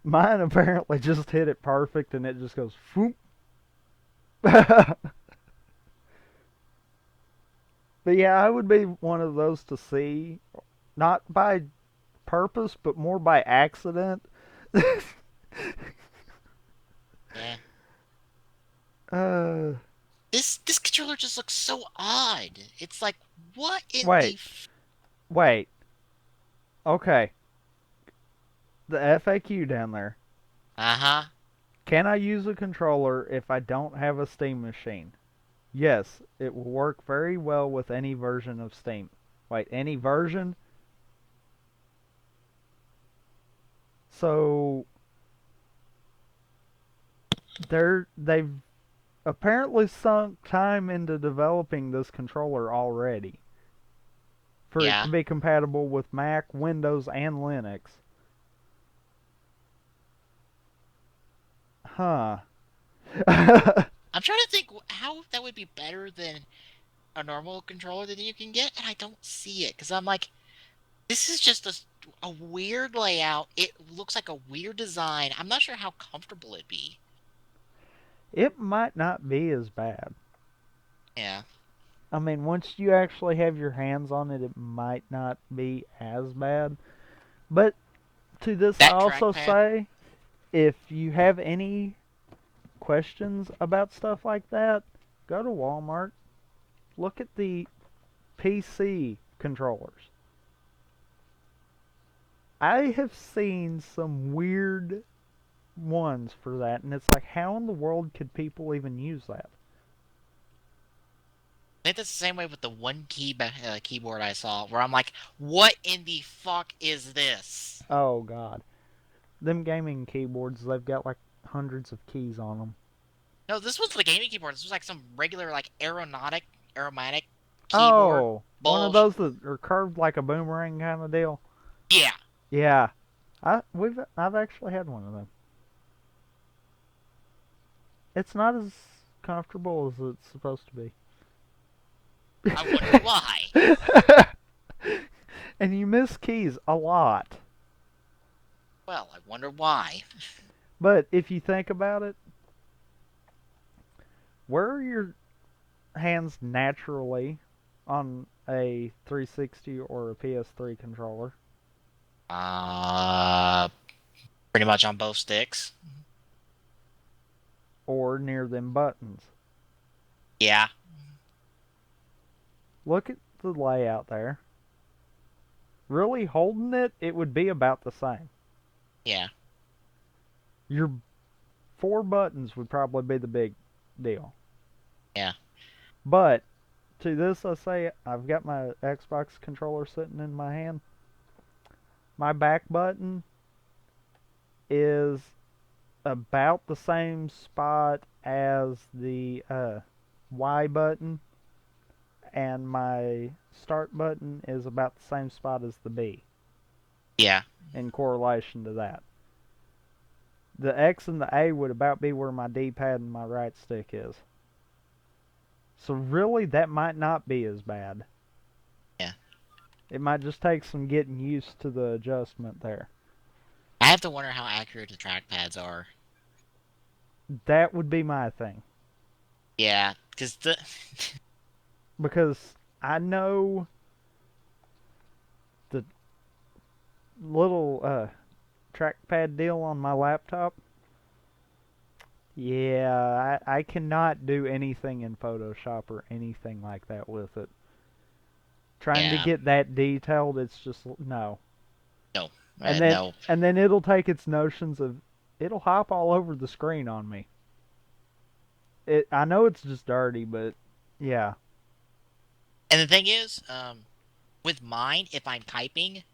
Mine apparently just hit it perfect, and it just goes, whoop. But yeah, I would be one of those to see, not by purpose, but more by accident. Yeah. uh, This controller just looks so odd. It's like, what in Wait. Wait. Okay. The FAQ down there. Uh-huh. Can I use a controller if I don't have a Steam machine? Yes, it will work very well with any version of Steam. Wait, any version? So they've apparently sunk time into developing this controller already for it to be compatible with Mac, Windows, and Linux. Huh. I'm trying to think how that would be better than a normal controller that you can get, and I don't see it. Because I'm like, this is just a weird layout. It looks like a weird design. I'm not sure how comfortable it'd be. It might not be as bad. Yeah. I mean, once you actually have your hands on it, it might not be as bad. But to this, I also say, if you have any questions about stuff like that, go to Walmart. Look at the PC controllers. I have seen some weird ones for that, and it's like, how in the world could people even use that? I think that's the same way with the one keyboard I saw, where I'm like, what in the fuck is this? Oh, God. Them gaming keyboards, they've got like hundreds of keys on them. No, this wasn't the gaming keyboard. This was like some regular, aromatic keyboard. Oh, one of those that are curved like a boomerang kind of deal? Yeah. Yeah. I've actually had one of them. It's not as comfortable as it's supposed to be. I wonder why. And you miss keys a lot. Well, I wonder why. But if you think about it, where are your hands naturally on a 360 or a PS3 controller? Uh, Pretty much on both sticks. Or near them buttons? Yeah. Look at the layout there. Really holding it, it would be about the same. Yeah. Your 4 buttons would probably be the big deal. Yeah. But to this, I say I've got my Xbox controller sitting in my hand. My back button is about the same spot as the Y button, and my start button is about the same spot as the B Yeah. in correlation to that. The X and the A would about be where my D-pad and my right stick is. So really, that might not be as bad. Yeah. It might just take some getting used to the adjustment there. I have to wonder how accurate the trackpads are. That would be my thing. Yeah, because Because I know the little trackpad deal on my laptop. Yeah, I cannot do anything in Photoshop or anything like that with it. Trying to Yeah. get that detailed, it's just no. No. And then No. and then it'll take its notions of it'll hop all over the screen on me. I know it's just dirty, but yeah. And the thing is, with mine, if I'm typing,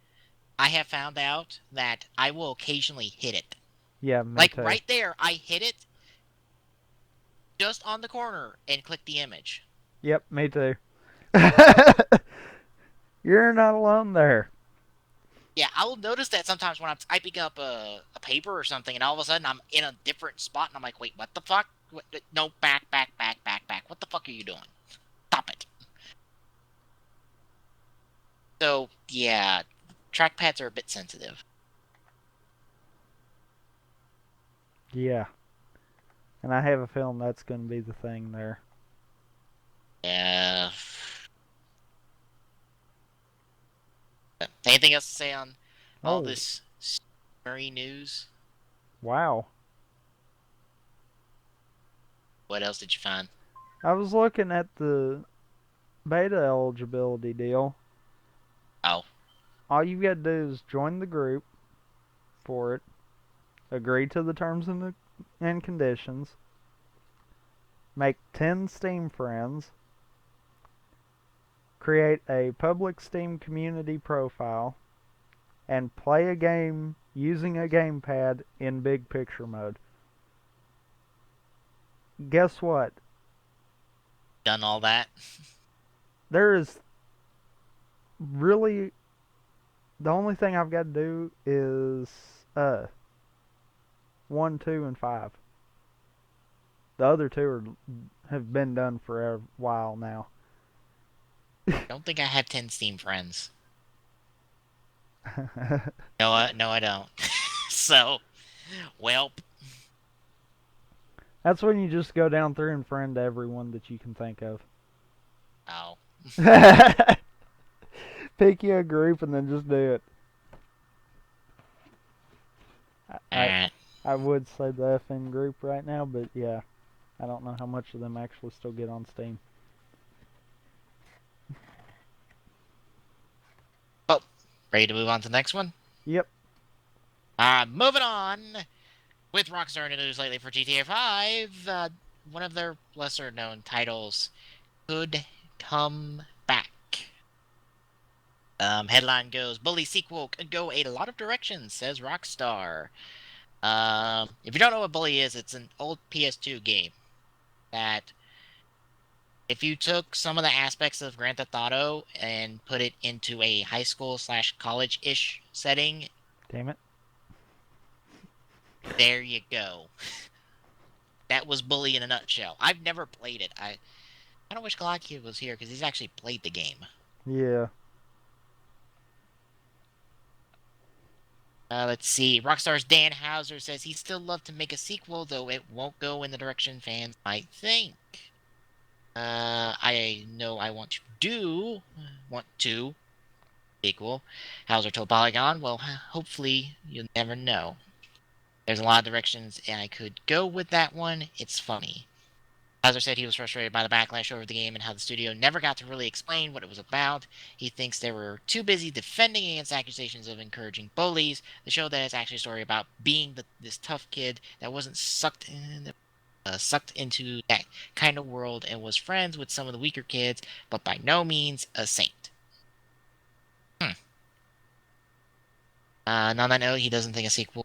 I have found out that I will occasionally hit it. Yeah, me Like too. right there, I hit it just on the corner and click the image. Yep, me too. You're not alone there. Yeah, I will notice that sometimes when I'm typing up a paper or something, and all of a sudden I'm in a different spot, and I'm like, wait, what the fuck? No, back. What the fuck are you doing? Stop it. So, yeah, trackpads are a bit sensitive. Yeah. And I have a feeling that's going to be the thing there. Yeah. Anything else to say on all Oh, this Murray news? wow. What else did you find? I was looking at the beta eligibility deal. Oh. All you got to do is join the group for it, agree to the terms and conditions, make 10 Steam friends, create a public Steam community profile, and play a game using a gamepad in big picture mode. Guess what? Done all that? There is really the only thing I've got to do is 1, 2, and 5. The other 2 have been done for a while now. I don't think I have 10 Steam friends. No, I don't. So, well, That's when you just go down through and friend everyone that you can think of. oh. Pick you a group and then just do it. Alright. I would say the FN group right now, but yeah, I don't know how much of them actually still get on Steam. Oh, ready to move on to the next one? Yep. Moving on with Rockstar news lately for GTA 5. One of their lesser known titles could come back. Headline goes, Bully sequel could go a lot of directions, says Rockstar. If you don't know what Bully is, it's an old PS2 game that if you took some of the aspects of Grand Theft Auto and put it into a high school / college-ish setting, Damn it. There you go. That was Bully in a nutshell. I've never played it. I don't wish Glocky was here because he's actually played the game. Yeah. Let's see. Rockstar's Dan Houser says he'd still love to make a sequel, though it won't go in the direction fans might think. I know I want to sequel. Hauser told Polygon, well, hopefully you'll never know. There's a lot of directions I could go with that one. It's funny. Hauser said he was frustrated by the backlash over the game and how the studio never got to really explain what it was about. He thinks they were too busy defending against accusations of encouraging bullies. The show that is actually a story about being this tough kid that wasn't sucked into that kind of world and was friends with some of the weaker kids, but by no means a saint. On that note, he doesn't think a sequel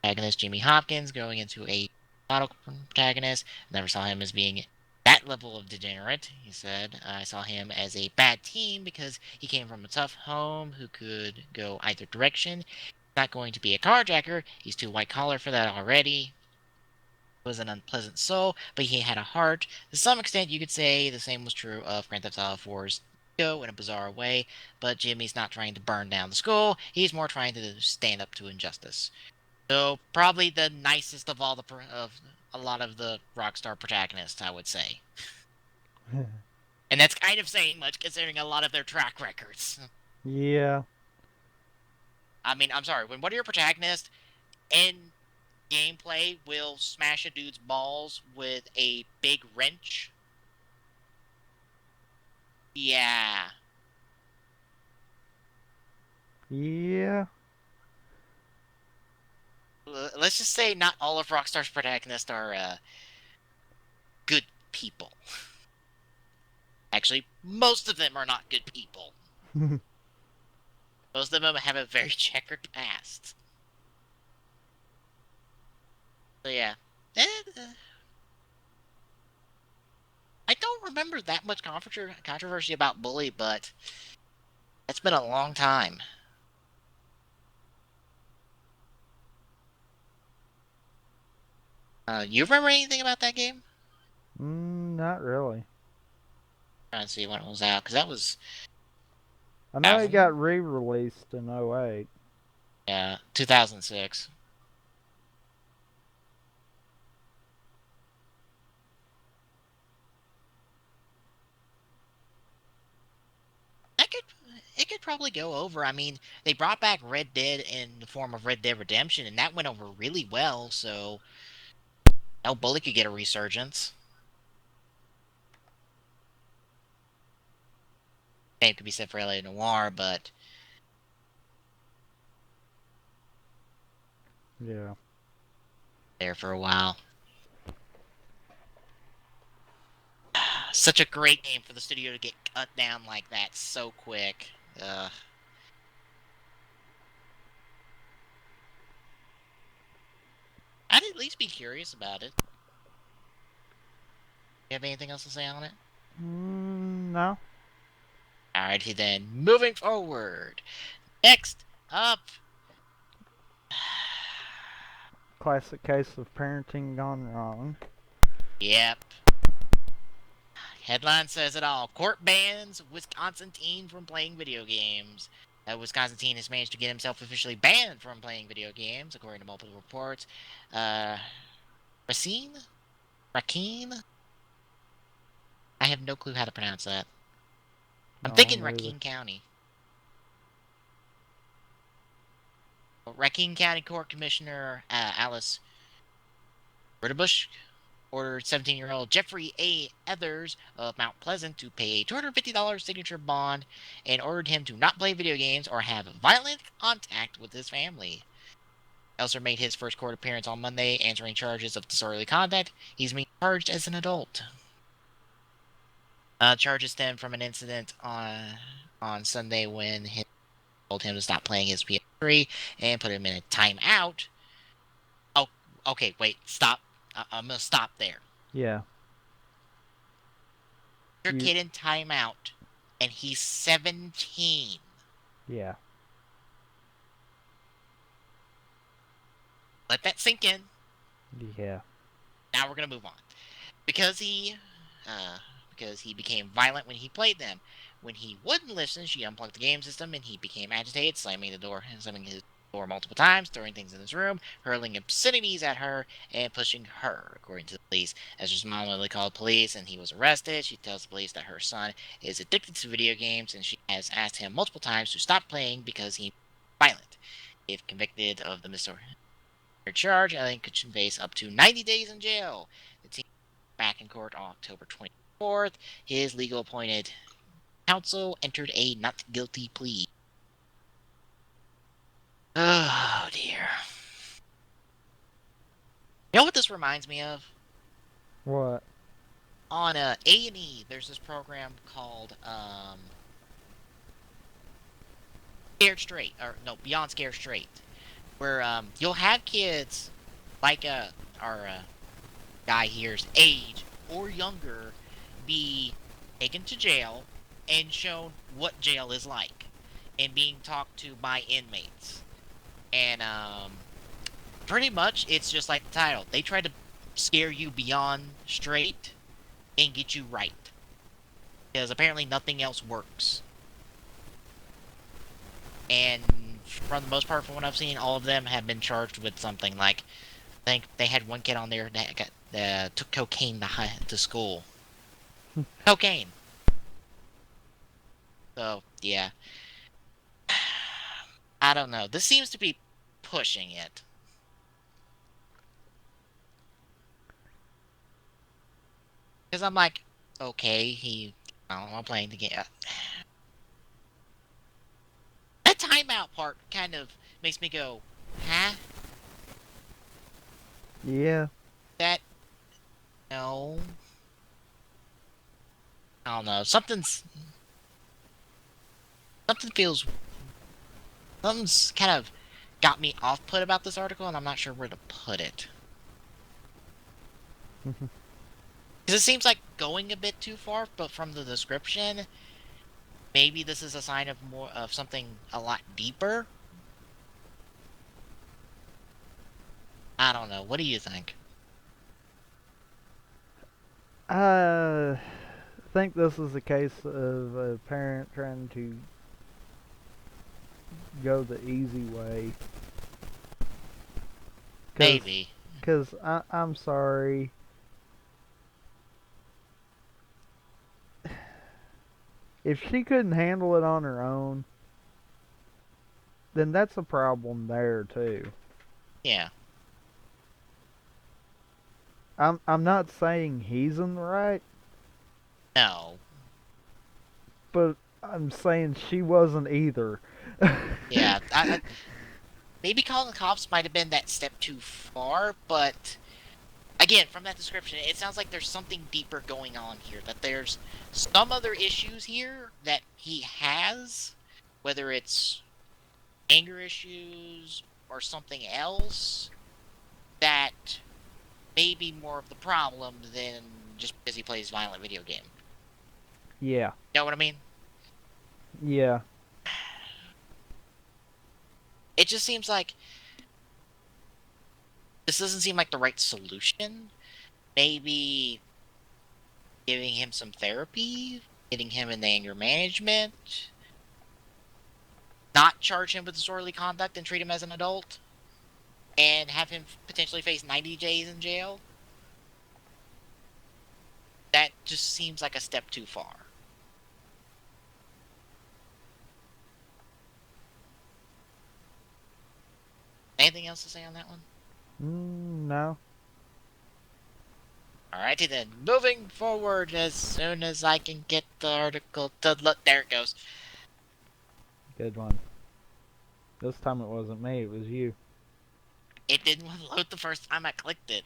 protagonist Jimmy Hopkins growing into a model protagonist. Never saw him as being that level of degenerate. He said, I saw him as a bad team because he came from a tough home who could go either direction. He's not going to be a carjacker. He's too white collar for that already. He was an unpleasant soul, but he had a heart. To some extent, you could say the same was true of Grand Theft Auto 4's in a bizarre way, but Jimmy's not trying to burn down the school. He's more trying to stand up to injustice. So probably the nicest of all of a lot of the Rockstar protagonists, I would say. And that's kind of saying much considering a lot of their track records. Yeah. I mean, I'm sorry, when one of your protagonists in gameplay will smash a dude's balls with a big wrench. Yeah. Yeah. Let's just say not all of Rockstar's protagonists are good people. Actually, most of them are not good people. Most of them have a very checkered past. So yeah. I don't remember that much controversy about Bully, but it's been a long time. You remember anything about that game? Not really. Trying to see when it was out, because that was I know it 2000? got re-released in '08. Yeah, 2006. It could probably go over. I mean, they brought back Red Dead in the form of Red Dead Redemption, and that went over really well. So, El Bully could get a resurgence. Same could be said for LA Noire, but Yeah. there for a while. Such a great game for the studio to get cut down like that so quick. I'd at least be curious about it. You have anything else to say on it? No. Alrighty then, moving forward. Next up. Classic case of parenting gone wrong. Yep. Headline says it all. Court bans Wisconsin teen from playing video games. A Wisconsin teen has managed to get himself officially banned from playing video games, according to multiple reports. Racine? Rakeen? I have no clue how to pronounce that. I'm thinking Racine County. Racine County Court Commissioner Alice Ritterbusch ordered 17-year-old Jeffrey A. Ethers of Mount Pleasant to pay a $250 signature bond and ordered him to not play video games or have violent contact with his family. Elser made his first court appearance on Monday, answering charges of disorderly conduct. He's being charged as an adult. Charges stem from an incident on Sunday when he told him to stop playing his PS3 and put him in a timeout. Oh, okay, wait, stop. I'm gonna stop there. Yeah. Your kid in timeout, and he's 17. Yeah. Let that sink in. Yeah. Now we're gonna move on. Because he became violent when he played them. When he wouldn't listen, she unplugged the game system and he became agitated, slamming his door multiple times, throwing things in his room, hurling obscenities at her, and pushing her, according to the police. As his mom literally called police and he was arrested, she tells the police that her son is addicted to video games and she has asked him multiple times to stop playing because he's violent. If convicted of the misdemeanor charge, Ellen could face up to 90 days in jail. The team back in court on October 24th. His legal appointed counsel entered a not guilty plea. Oh dear. You know what this reminds me of? What? On A&E, there's this program called Scared Straight, or no, Beyond Scared Straight, where you'll have kids like our guy here's age or younger be taken to jail and shown what jail is like and being talked to by inmates. And pretty much it's just like the title. They try to scare you beyond straight and get you right. Because apparently nothing else works. And for the most part, from what I've seen, all of them have been charged with something. Like, I think they had one kid on there that took cocaine to school. Cocaine. So, yeah. I don't know. This seems to be pushing it. Because I'm like, okay, I don't know, playing the game. That timeout part kind of makes me go, huh? Yeah. That, no. I don't know. Something's kind of got me off-put about this article, and I'm not sure where to put it. Because it seems like going a bit too far, but from the description, maybe this is a sign of more of something a lot deeper. I don't know. What do you think? I think this is a case of a parent trying to go the easy way. Maybe. Because I'm sorry. If she couldn't handle it on her own, then that's a problem there too. Yeah. I'm not saying he's in the right, No. but I'm saying she wasn't either. Yeah. Maybe calling the cops might have been that step too far, but again, from that description, it sounds like there's something deeper going on here. That there's some other issues here that he has, whether it's anger issues or something else, that may be more of the problem than just because he plays violent video game. Yeah. You know what I mean? Yeah. It just seems like this doesn't seem like the right solution. Maybe giving him some therapy, getting him in anger management, not charge him with disorderly conduct and treat him as an adult, and have him potentially face 90 days in jail. That just seems like a step too far. Anything else to say on that one? No. Alrighty then, moving forward as soon as I can get the article to look. There it goes. Good one. This time it wasn't me, it was you. It didn't load the first time I clicked it.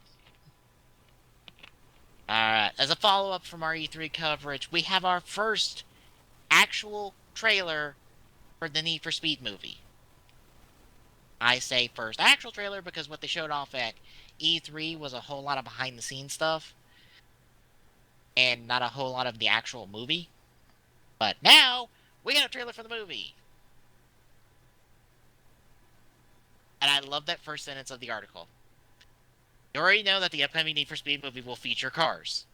Alright, as a follow-up from our E3 coverage, we have our first actual trailer for the Need for Speed movie. I say first actual trailer because what they showed off at E3 was a whole lot of behind-the-scenes stuff, and not a whole lot of the actual movie. But now, we got a trailer for the movie. And I love that first sentence of the article. You already know that the upcoming Need for Speed movie will feature cars.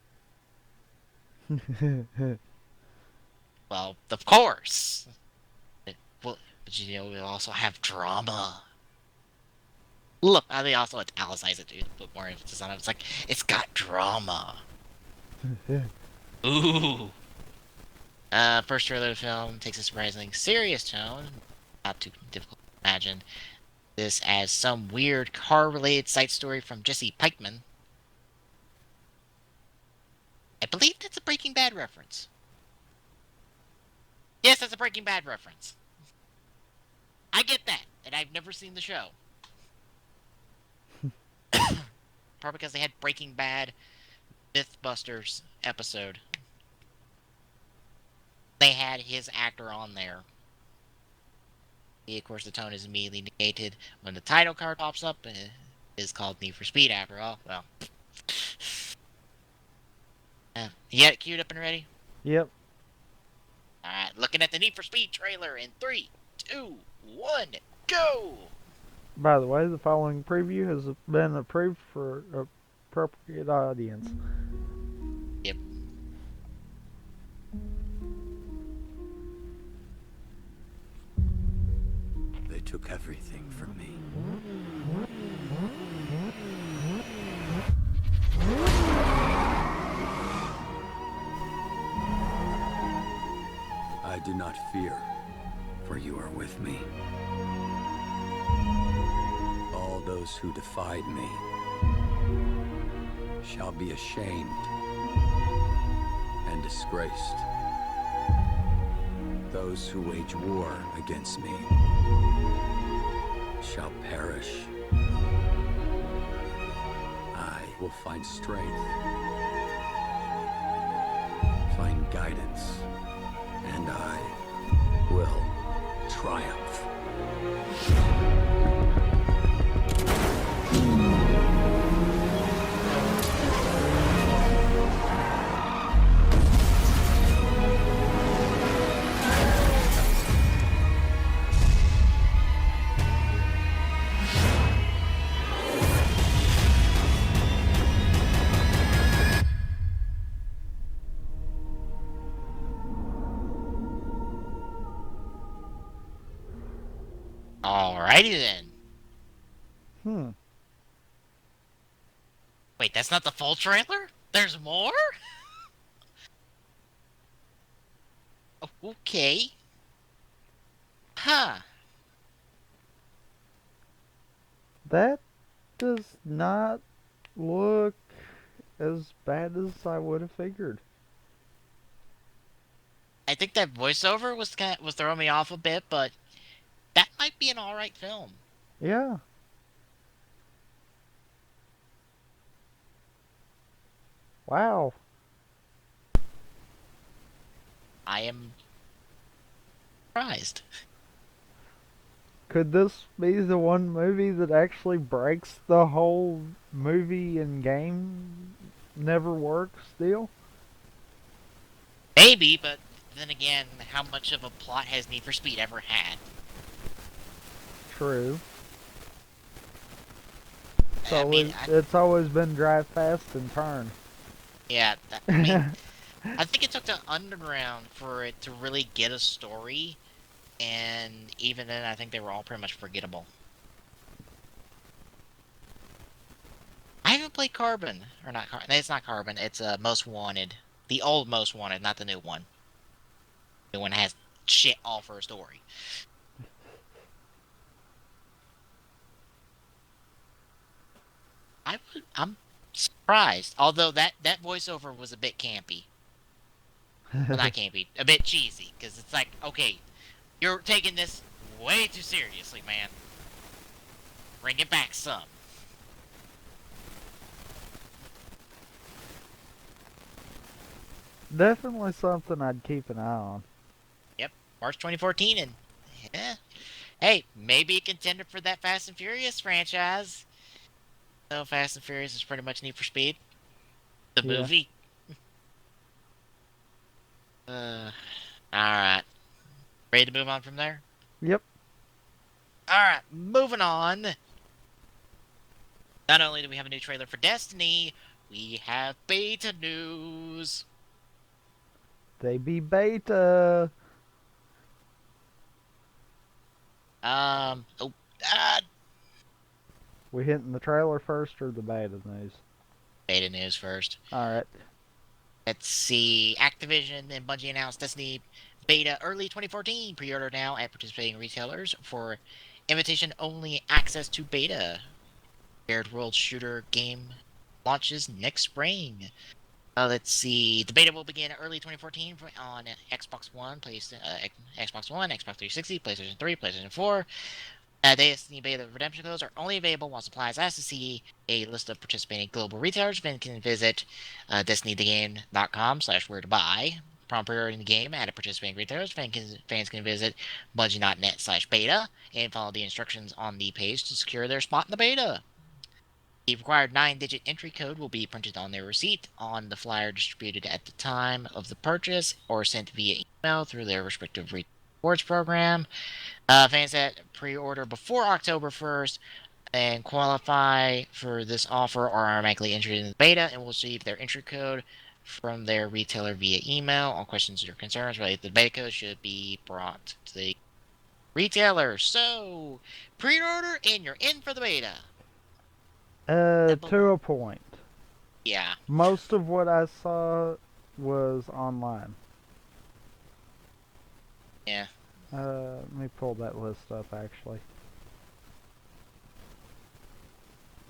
Well, of course. Well, but we'll also have drama. Look, they also italicize it to put more emphasis on it. It's like, it's got drama. Ooh. First trailer of the film takes a surprisingly serious tone. Not too difficult to imagine this as some weird car-related side story from Jesse Pinkman. I believe that's a Breaking Bad reference. Yes, that's a Breaking Bad reference. I get that, and I've never seen the show. Probably because they had Breaking Bad Mythbusters episode. They had his actor on there. Of course, the tone is immediately negated when the title card pops up, and it is called Need for Speed after all. Well, you got it queued up and ready? Yep. Alright, looking at the Need for Speed trailer in 3, 2, 1, go! By the way, the following preview has been approved for appropriate audience. Yep. They took everything from me. I do not fear, for you are with me. All those who defied me shall be ashamed and disgraced. Those who wage war against me shall perish. I will find strength, find guidance, and I will triumph. Alrighty then. Wait, that's not the full trailer? There's more? Okay. Huh. That does not look as bad as I would have figured. I think that voiceover was throwing me off a bit, but that might be an alright film. Yeah. Wow. I am surprised. Could this be the one movie that actually breaks the whole movie and game never works deal? Maybe, but then again, how much of a plot has Need for Speed ever had? True. I It's always been drive fast and turn. Yeah, I mean, I think it took the Underground for it to really get a story, and even then, I think they were all pretty much forgettable. I haven't played Carbon, or not Carbon. It's not Carbon. It's Most Wanted, the old Most Wanted, not the new one. The new one has shit all for a story. I'm surprised, although that voiceover was a bit campy. Well, not campy, a bit cheesy, because it's like, okay, you're taking this way too seriously, man. Bring it back some. Definitely something I'd keep an eye on. Yep, March 2014, and yeah. Hey, maybe a contender for that Fast and Furious franchise. So Fast and Furious is pretty much Need for Speed. The Yeah. movie. Alright. Ready to move on from there? Yep. Alright, moving on. Not only do we have a new trailer for Destiny, we have beta news. They be beta. Oh, We hitting the trailer first or the beta news? beta news first. Alright. Let's see. Activision and Bungie announced Destiny beta early 2014. Pre-order now at participating retailers for invitation-only access to beta. Shared world shooter game launches next spring. Let's see. The beta will begin early 2014 on Xbox One, Xbox One, Xbox 360, PlayStation 3, PlayStation 4. Destiny beta redemption codes are only available while supplies last. To see a list of participating global retailers, fans can visit destinythegame.com/where to buy. Upon pre-ordering the game at a participating retailers, fans can visit bungie.net/beta and follow the instructions on the page to secure their spot in the beta. The required 9-digit entry code will be printed on their receipt on the flyer distributed at the time of the purchase or sent via email through their respective rewards program. Fans that pre-order before October 1st and qualify for this offer are automatically entered in the beta and will receive their entry code from their retailer via email. All questions or concerns related to the beta code should be brought to the retailer. So, pre-order and you're in for the beta. To a point. Yeah. Most of what I saw was online. Yeah. Let me pull that list up actually.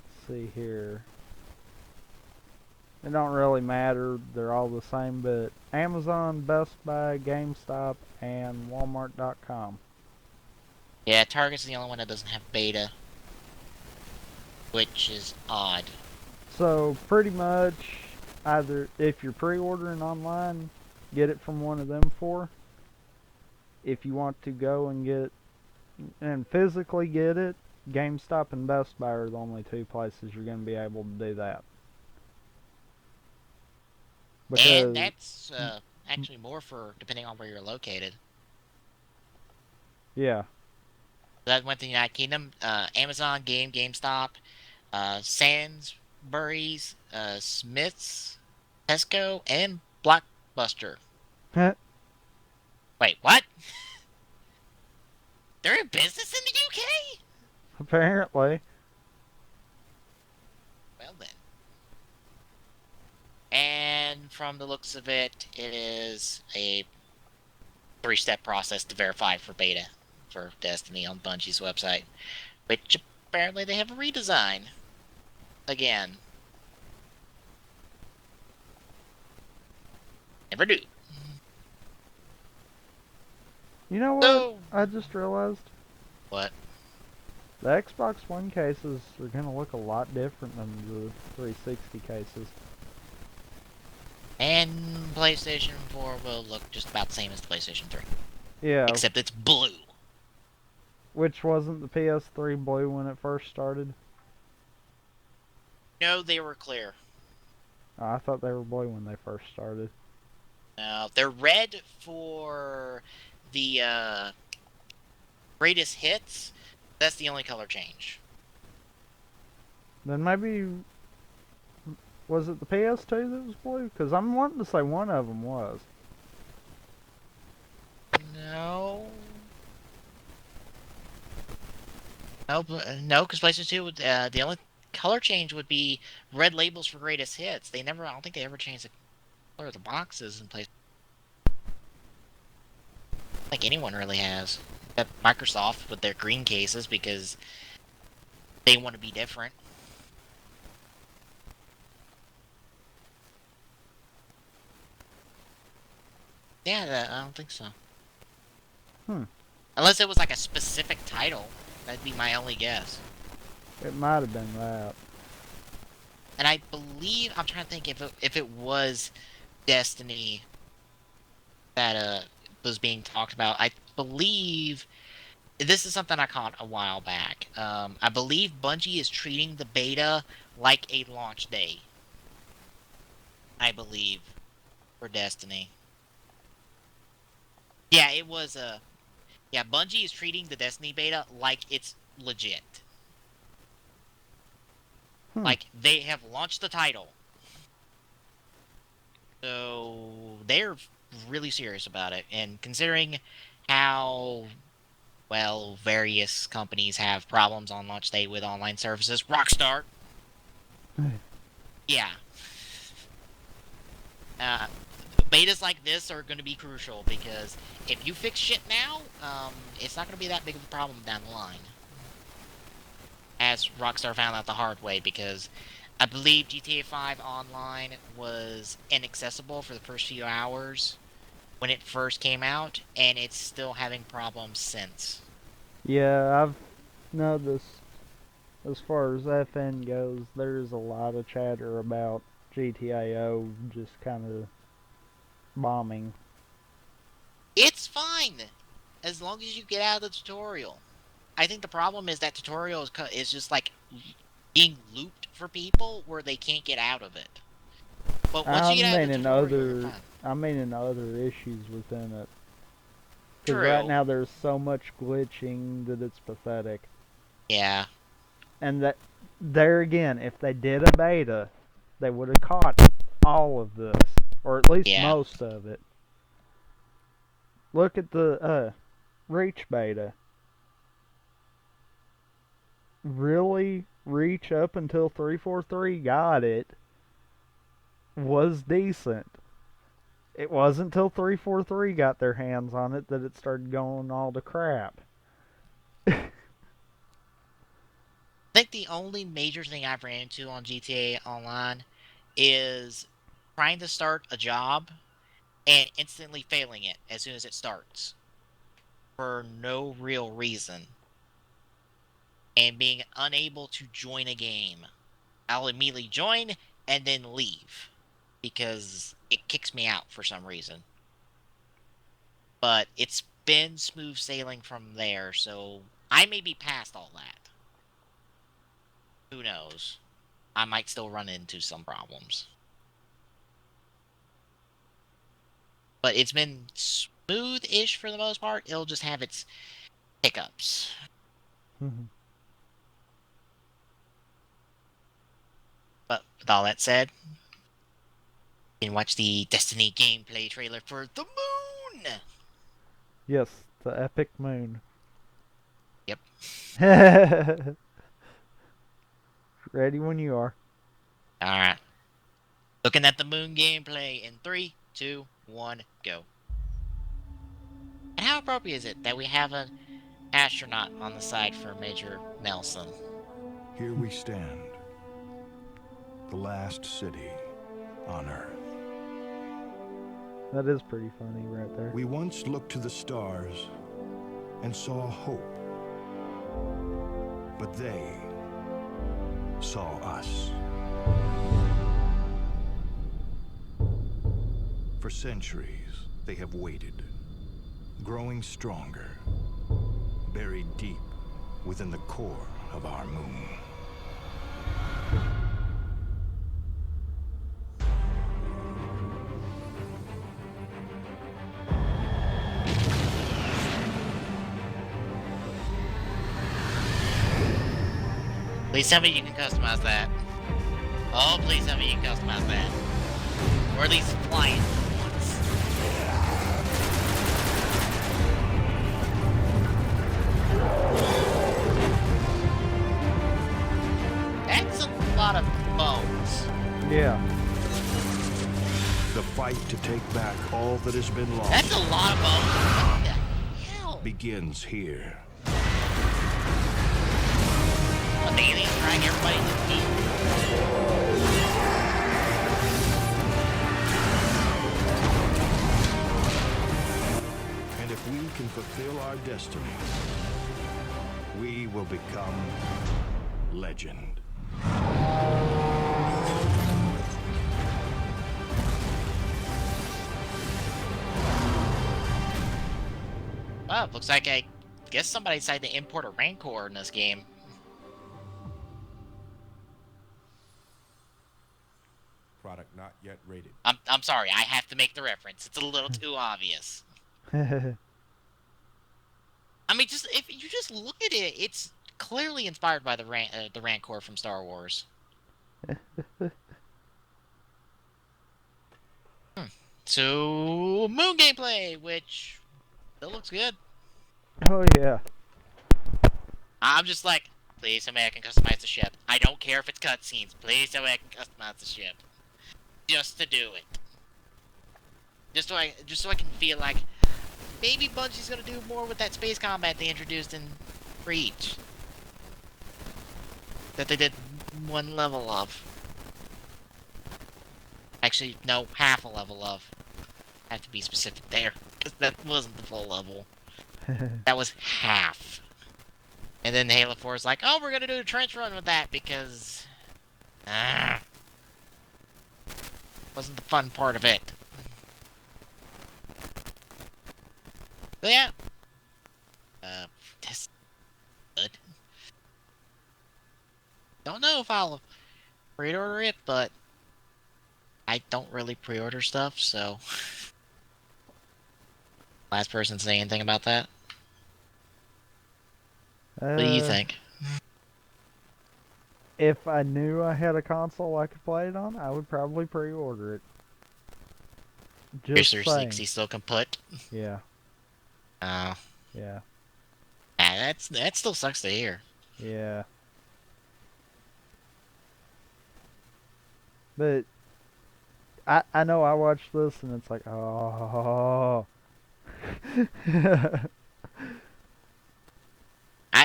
Let's see here. It don't really matter, they're all the same, but Amazon, Best Buy, GameStop, and Walmart.com. Yeah, Target's the only one that doesn't have beta, which is odd. So pretty much, either if you're pre-ordering online, get it from one of them four. If you want to go and get and physically get it, GameStop and Best Buy are the only two places you're going to be able to do that. And that's actually more for depending on where you're located. Yeah. That went to the United Kingdom. Amazon, GameStop, Sainsbury's, Smith's, Tesco, and Blockbuster. Wait, what? They're in business in the UK? Apparently. Well then. And from the looks of it, it is a 3-step process to verify for beta for Destiny on Bungie's website, which apparently they have a redesign again. Never do. You know what? So, I just realized what? the Xbox One cases are going to look a lot different than the 360 cases. And PlayStation 4 will look just about the same as the PlayStation 3. Yeah. Except it's blue. Which wasn't the PS3 blue when it first started? No, they were clear. Oh, I thought they were blue when they first started. No, they're red for the greatest hits. That's the only color change. Then maybe... Was it the PS2 that was blue? Because I'm wanting to say one of them was. No. No, because PlayStation 2, the only color change would be red labels for greatest hits. I don't think they ever changed the color of the boxes in PlayStation. I don't think anyone really has. Except Microsoft with their green cases because they want to be different. Yeah, I don't think so. Unless it was like a specific title. That'd be my only guess. It might have been that. And I believe, I'm trying to think if it was Destiny that was being talked about. I believe, this is something I caught a while back. I believe Bungie is treating the beta like a launch day. I believe, for Destiny. Yeah, it was Yeah, Bungie is treating the Destiny beta like it's legit. Like, they have launched the title. So, they're really serious about it. And considering how, well, various companies have problems on launch day with online services, Rockstar, yeah. Betas like this are going to be crucial, because if you fix shit now, it's not going to be that big of a problem down the line. As Rockstar found out the hard way, because I believe GTA 5 Online was inaccessible for the first few hours when it first came out, and it's still having problems since. Yeah, I've noticed as far as FN goes, there's a lot of chatter about GTAO just kind of bombing. It's fine, as long as you get out of the tutorial. I think the problem is that tutorial is just like being looped for people where they can't get out of it. But once you get out of the tutorial, you're fine. I mean in other issues within it. Because True. right now there's so much glitching that it's pathetic. Yeah. And that, there again, if they did a beta, they would have caught all of this, or at least most of it. Look at the Reach beta. Really, Reach up until 343 got it was decent. It wasn't until 343 got their hands on it that it started going all to crap. I think the only major thing I've ran into on GTA Online is trying to start a job and instantly failing it as soon as it starts for no real reason, and being unable to join a game. I'll immediately join and then leave because it kicks me out for some reason. But it's been smooth sailing from there, so I may be past all that. Who knows? I might still run into some problems. But it's been smooth-ish for the most part. It'll just have its hiccups. But with all that said, you can watch the Destiny gameplay trailer for the moon! Yes, the epic moon. Yep. Ready when you are. Alright. Looking at the moon gameplay in 3, 2, 1, go. And how appropriate is it that we have an astronaut on the side for Major Nelson? Here we stand. The last city on Earth. That is pretty funny right there. We once looked to the stars and saw hope. But they saw us. For centuries, they have waited, growing stronger, buried deep within the core of our moon. Please tell me you can customize that. Oh, please tell me you can customize that. Or at least fly it once. That's a lot of bones. Yeah. The fight to take back all that has been lost. That's a lot of bones. What the hell? Begins here. But the aliens drag everybody to the field. And if we can fulfill our destiny, we will become legend. Well, it looks like I guess somebody decided to import a Rancor in this game. Product not yet rated. I'm sorry, I have to make the reference. It's a little too obvious. I mean, just if you just look at it, it's clearly inspired by the Rancor from Star Wars. So, Moon gameplay, which still looks good. Oh yeah. I'm just like, please tell me I can customize the ship. I don't care if it's cutscenes. Please tell me I can customize the ship. Just to do it. Just so I can feel like maybe Bungie's gonna do more with that space combat they introduced in Reach. That they did one level of. Actually, no, half a level of. I have to be specific there, because that wasn't the full level. That was half. And then Halo 4 is like, oh, we're gonna do a trench run with that because... wasn't the fun part of it. But yeah. This good. Don't know if I'll pre-order it, but I don't really pre-order stuff, so... Last person say anything about that? What do you think? If I knew I had a console I could play it on, I would probably pre-order it. Just Your saying. 360 still kaput? Yeah. Oh. Yeah. Ah, that still sucks to hear. Yeah. But I know I watched this and it's like, oh.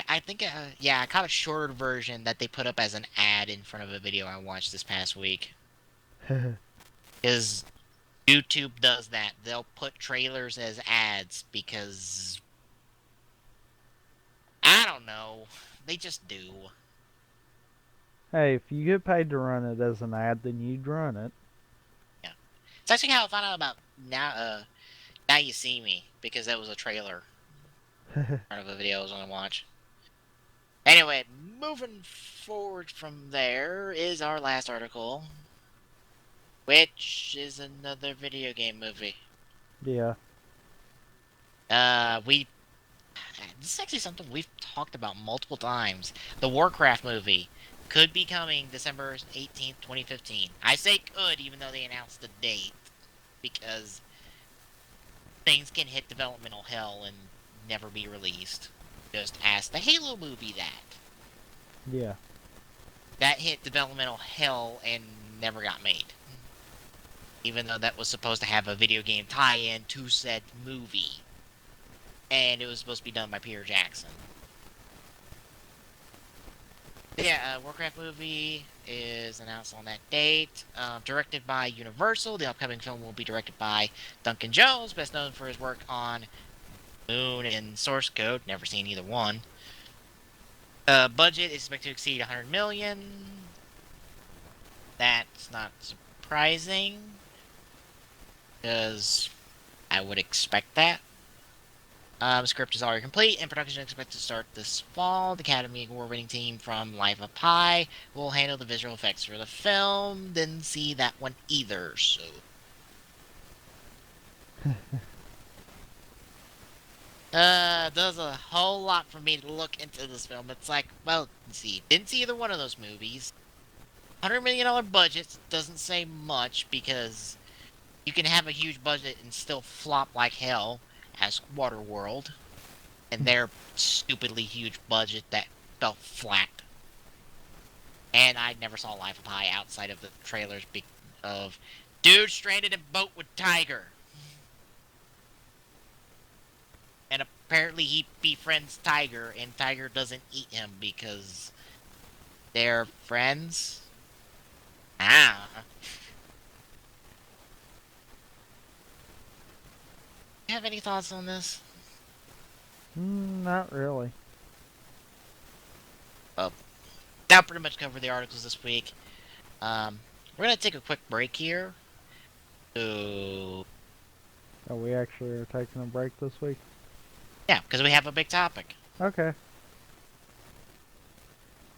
I think, yeah, I caught a shorter version that they put up as an ad in front of a video I watched this past week. Because YouTube does that. They'll put trailers as ads because... I don't know. They just do. Hey, if you get paid to run it as an ad, then you'd run it. Yeah. It's actually how I found out about Now You See Me, because that was a trailer. Part of a video I was going to watch. Anyway, moving forward from there is our last article, which is another video game movie. Yeah. This is actually something we've talked about multiple times. The Warcraft movie could be coming December 18th, 2015. I say could, even though they announced the date, because things can hit developmental hell and never be released. Just ask the Halo movie that. Yeah. That hit developmental hell and never got made. Even though that was supposed to have a video game tie-in to said movie. And it was supposed to be done by Peter Jackson. Yeah, Warcraft movie is announced on that date. Directed by Universal, the upcoming film will be directed by Duncan Jones, best known for his work on Moon and Source Code. Never seen either one. Budget is expected to exceed $100 million. That's not surprising, because I would expect that. The script is already complete, and production is expected to start this fall. The Academy Award-winning team from Life of Pi will handle the visual effects for the film. Didn't see that one either, so... does a whole lot for me to look into this film. It's like, well, see, didn't see either one of those movies. $100 million budget doesn't say much, because you can have a huge budget and still flop like hell, as Waterworld, and their stupidly huge budget that fell flat. And I never saw Life of Pi outside of the trailers of dude stranded in boat with tiger. And apparently he befriends Tiger, and Tiger doesn't eat him because they're friends. Ah. You have any thoughts on this? Not really. Well, that pretty much covered the articles this week. We're gonna take a quick break here. So, Oh, we actually are taking a break this week? yeah, because we have a big topic. Okay.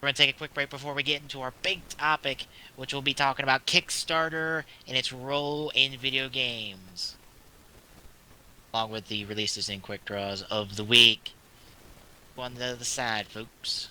We're gonna take a quick break before we get into our big topic, which will be talking about Kickstarter and its role in video games, along with the releases and quick draws of the week. On the other side, folks.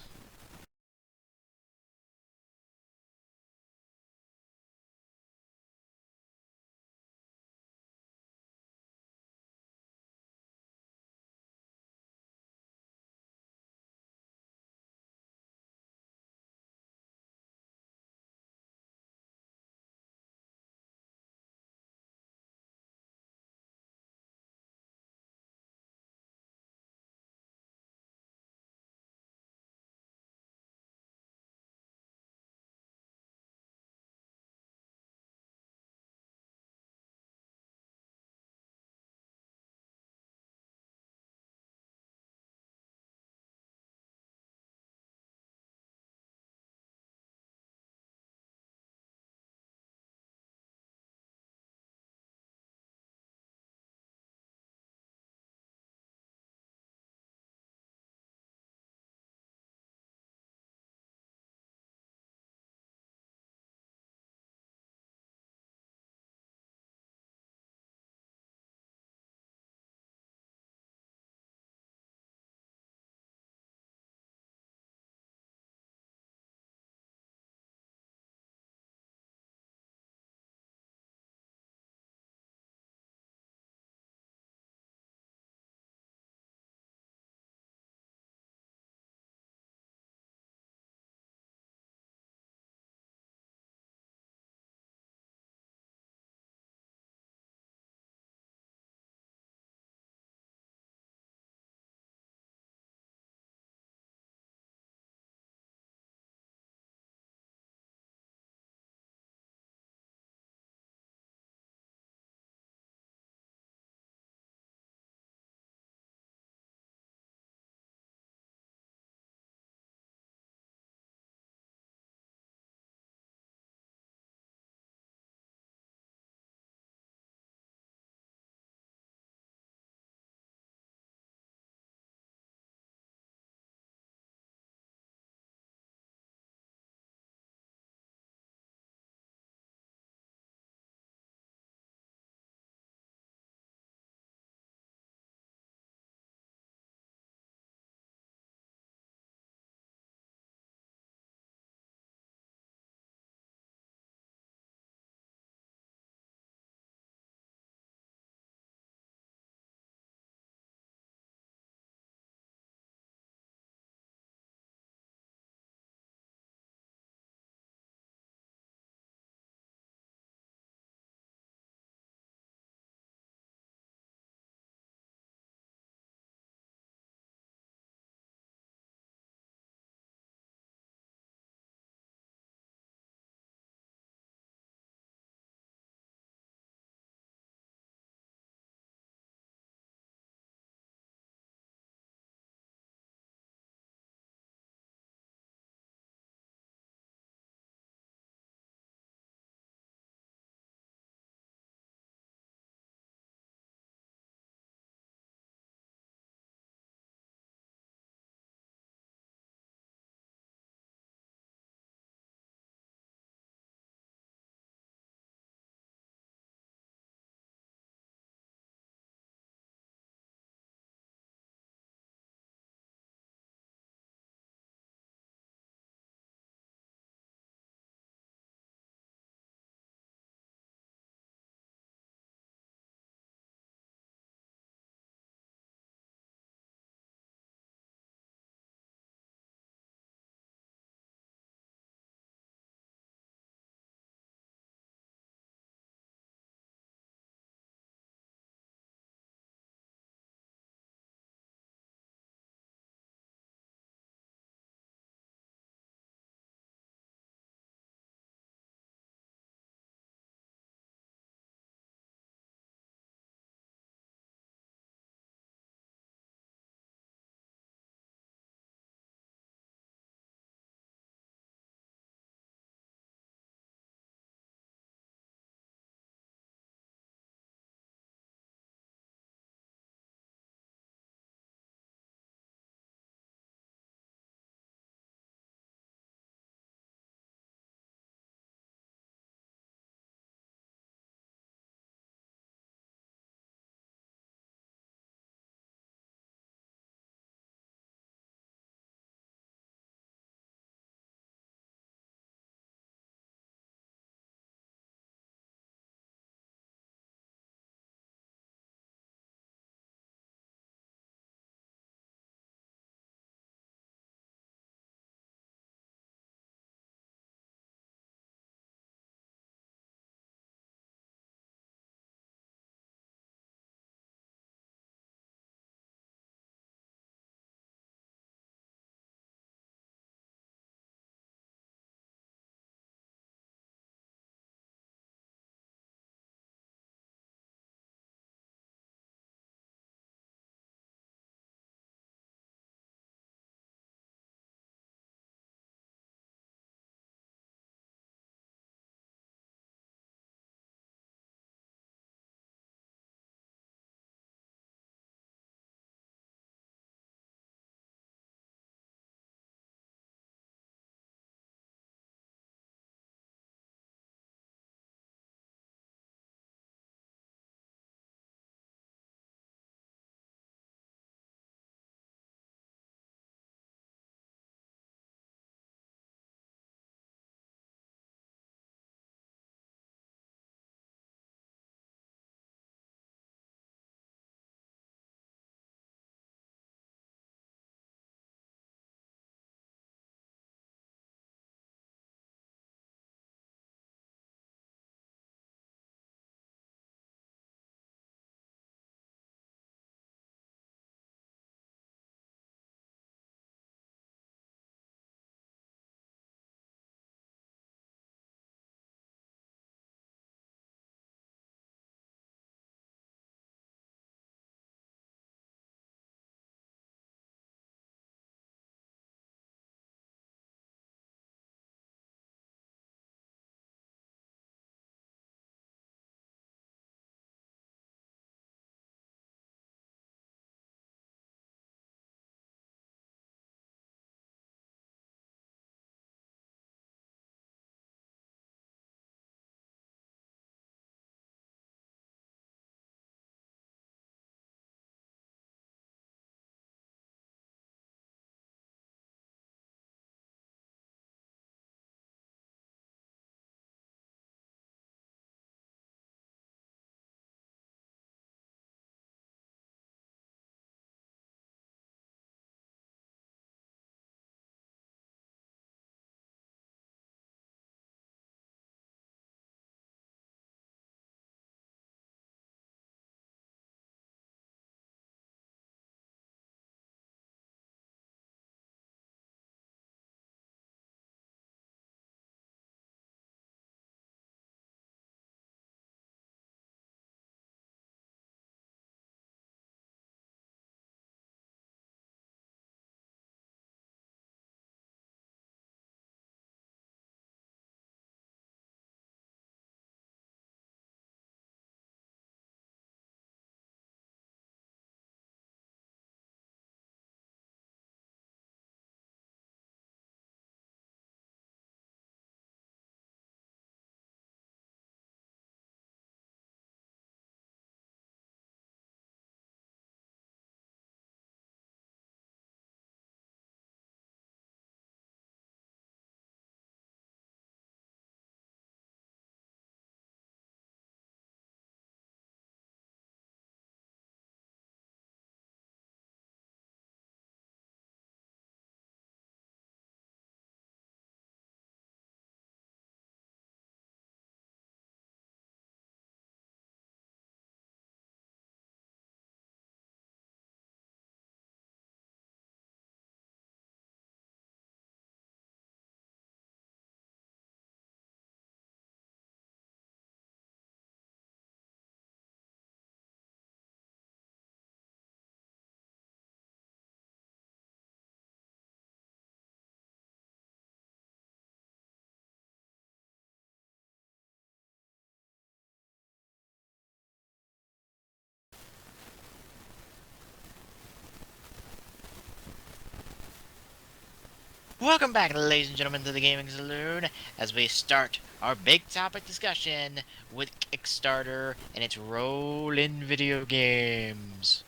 Welcome back, ladies and gentlemen, to the Gaming Saloon as we start our big topic discussion with Kickstarter and its role in video games.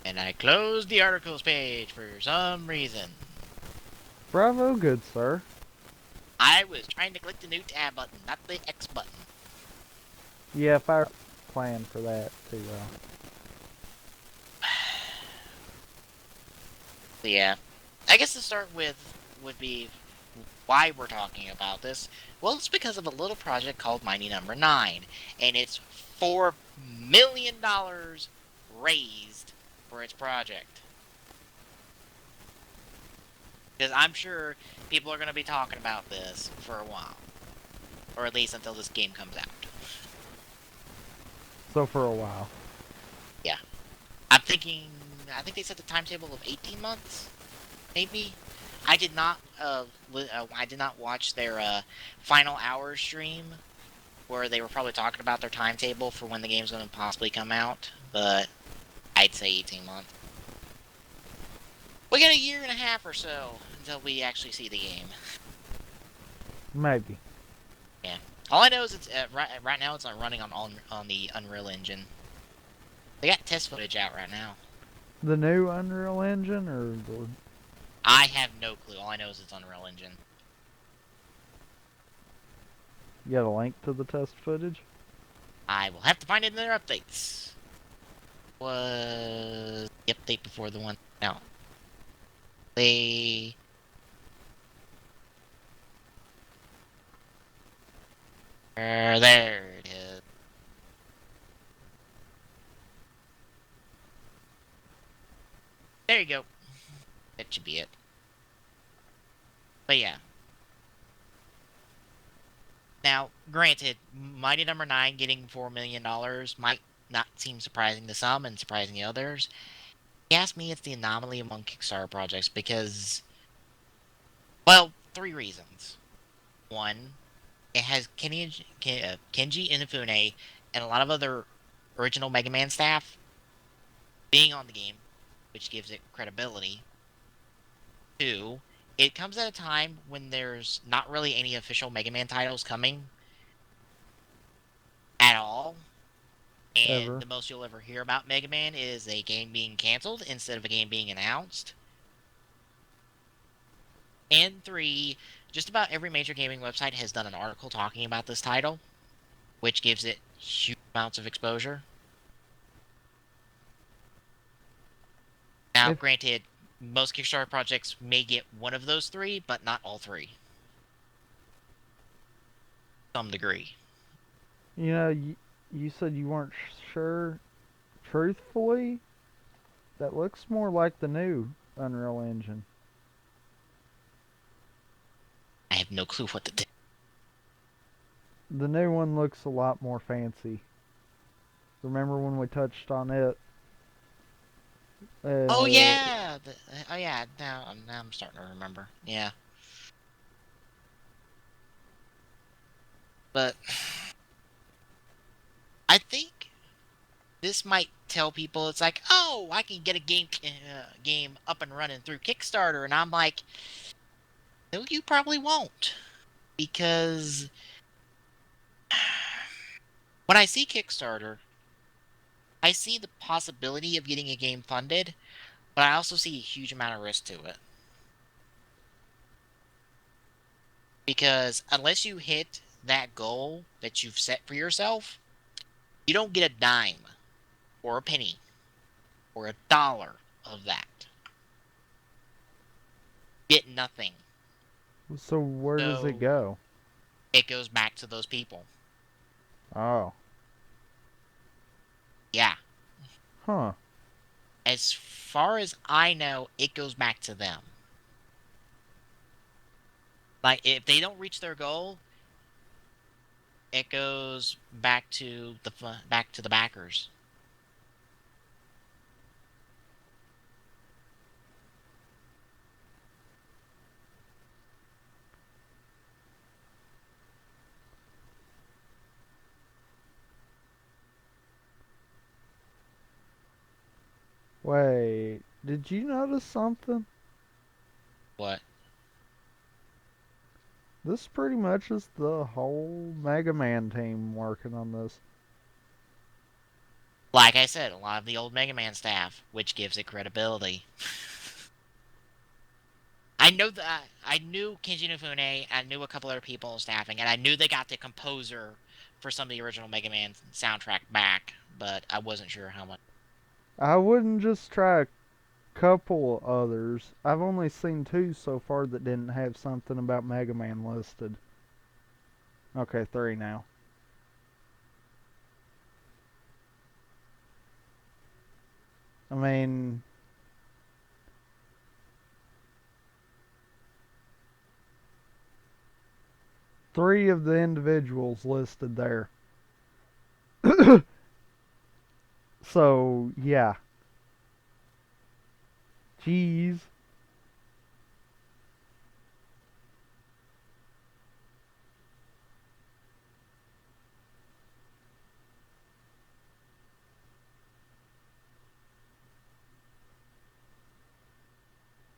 And I closed the articles page for some reason. Bravo, good sir. I was trying to click the new tab button, not the X button. Yeah, if I plan for that too well. So yeah, I guess to start with would be why we're talking about this. Well, it's because of a little project called Mighty Number 9, and it's $4 million raised for its project. Because I'm sure people are going to be talking about this for a while. Or at least until this game comes out. So for a while. Yeah. I think they set the timetable of 18 months? Maybe? I did not watch their final hour stream, where they were probably talking about their timetable for when the game's going to possibly come out, but I'd say 18 months. We got a year and a half or so until we actually see the game. Maybe. Yeah. All I know is it's right now it's not running on the Unreal Engine. They got test footage out right now. The new Unreal Engine or the... I have no clue. All I know is it's Unreal Engine. You got a link to the test footage? I will have to find it in their updates. Was the update before the one? No. There it is. There you go. That should be it. But yeah. Now, granted, Mighty Number 9 getting $4 million might not seem surprising to some and surprising to others. If you ask me, it's the anomaly among Kickstarter projects because, well, 3 reasons. One, it has Kenji Inafune and a lot of other original Mega Man staff being on the game, which gives it credibility. 2, it comes at a time when there's not really any official Mega Man titles coming at all. And Ever. the most you'll ever hear about Mega Man is a game being canceled instead of a game being announced. And 3, just about every major gaming website has done an article talking about this title, which gives it huge amounts of exposure. Now, granted, most Kickstarter projects may get one of those 3, but not all 3. Some degree. You know, you said you weren't sure. Truthfully, that looks more like the new Unreal Engine. I have no clue what to do. The new one looks a lot more fancy. Remember when we touched on it? Oh yeah! Oh yeah, now I'm starting to remember. Yeah. But I think this might tell people it's like, oh, I can get a game up and running through Kickstarter, and I'm like, no, you probably won't, because when I see Kickstarter, I see the possibility of getting a game funded, but I also see a huge amount of risk to it. Because unless you hit that goal that you've set for yourself, you don't get a dime, or a penny, or $1 of that. Get nothing. So where does it go? It goes back to those people. Oh. Yeah. Huh. As far as I know, it goes back to them. Like, if they don't reach their goal, it goes back to the backers. Wait, did you notice something? What? This pretty much is the whole Mega Man team working on this. Like I said, a lot of the old Mega Man staff, which gives it credibility. I know that I knew Kenji Inafune, I knew a couple other people in staffing, and I knew they got the composer for some of the original Mega Man soundtrack back, but I wasn't sure how much. I wouldn't just try a couple others. I've only seen 2 so far that didn't have something about Mega Man listed. Okay, 3 now. I mean, three of the individuals listed there. So, yeah. Jeez.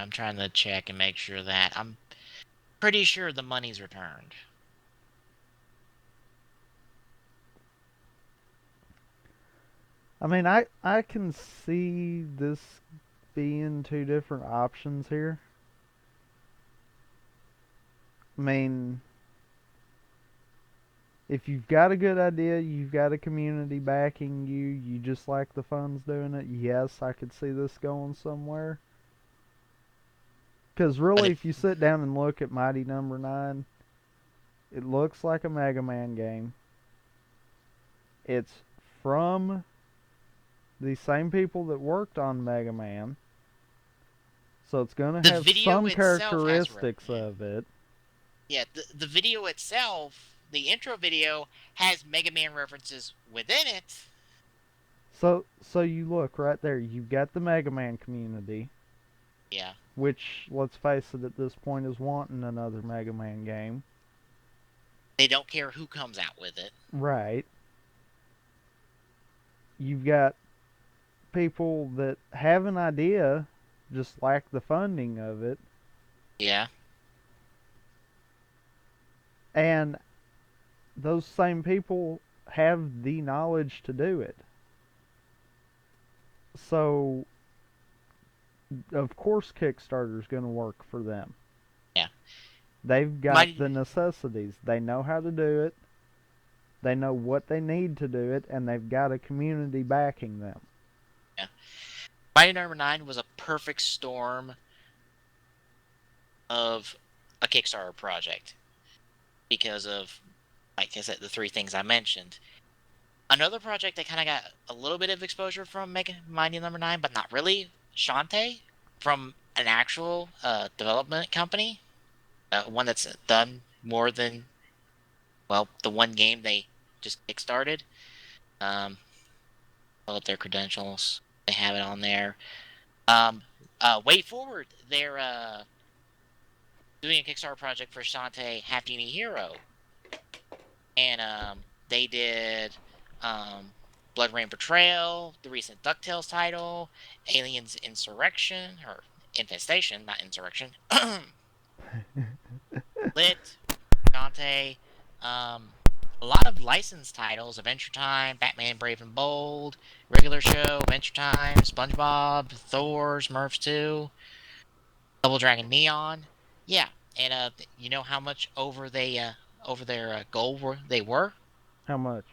I'm trying to check and make sure that I'm pretty sure the money's returned. I mean, I can see this being 2 different options here. I mean, if you've got a good idea, you've got a community backing you, you just like the funds doing it, yes, I could see this going somewhere. Because really, if you sit down and look at Mighty Number 9, it looks like a Mega Man game. It's from the same people that worked on Mega Man. So it's going to have some characteristics of it. Yeah, the video itself, the intro video, has Mega Man references within it. So you look right there, you've got the Mega Man community. Yeah. Which, let's face it, at this point is wanting another Mega Man game. They don't care who comes out with it. Right. You've got people that have an idea, just lack the funding of it. Yeah. And those same people have the knowledge to do it. So, of course, Kickstarter's going to work for them. Yeah. They've got the necessities. They know how to do it. They know what they need to do it, and they've got a community backing them. Yeah. Mighty Number 9 was a perfect storm of a Kickstarter project because of, like I said, the 3 things I mentioned. Another project that kind of got a little bit of exposure from Mighty Number 9, but not really, Shantae, from an actual development company, one that's done more than, well, the one game they just kickstarted. Pull up their credentials. They have it on there. Wait Forward, they're doing a Kickstarter project for Shantae Half Genie Hero. And they did Blood Rain Betrayal, the recent DuckTales title, Aliens Insurrection, or Infestation, not Insurrection. Lit, Shantae, a lot of licensed titles: Adventure Time, Batman Brave and Bold, Regular Show, Adventure Time, SpongeBob, Thor, Smurfs 2, Double Dragon Neon. Yeah, and you know how much over their goal they were? How much?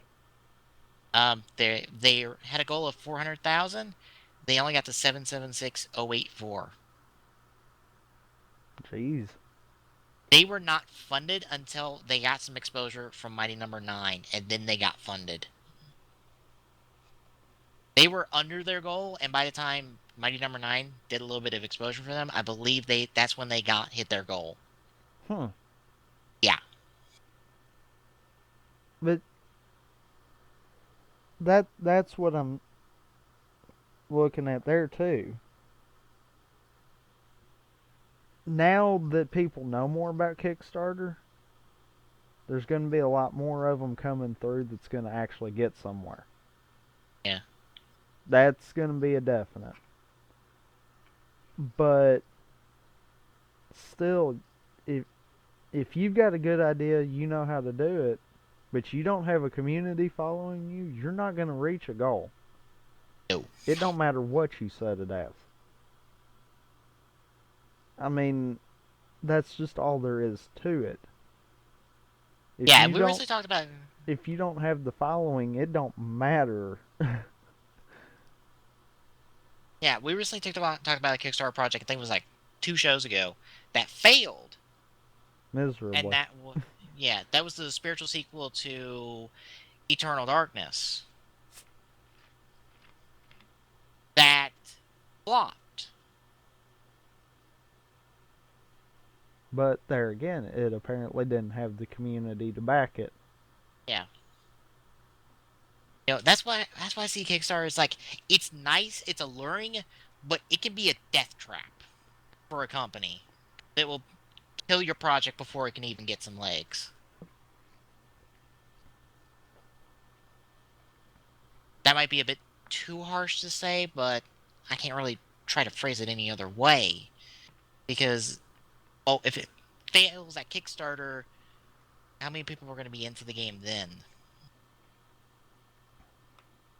They had a goal of 400,000. They only got to 776,084. Jeez. They were not funded until they got some exposure from Mighty Number 9, and then they got funded. They were under their goal, and by the time Mighty Number 9 did a little bit of exposure for them, I believe that's when they hit their goal. Yeah. But that's what I'm looking at there too. Now that people know more about Kickstarter, there's going to be a lot more of them coming through that's going to actually get somewhere. Yeah. That's going to be a definite. But still, if you've got a good idea, you know how to do it, but you don't have a community following you, you're not going to reach a goal. No. It don't matter what you set it as. I mean, that's just all there is to it. Yeah, we recently talked about. If you don't have the following, it don't matter. Yeah, we recently talked about a Kickstarter project. I think it was like 2 shows ago that failed, Miserably. and that was the spiritual sequel to Eternal Darkness. That flopped. But there again, it apparently didn't have the community to back it. Yeah. That's why I see Kickstarter is like, it's nice, it's alluring, but it can be a death trap for a company that will kill your project before it can even get some legs. That might be a bit too harsh to say, but I can't really try to phrase it any other way. Because, if it fails at Kickstarter, how many people are going to be into the game then?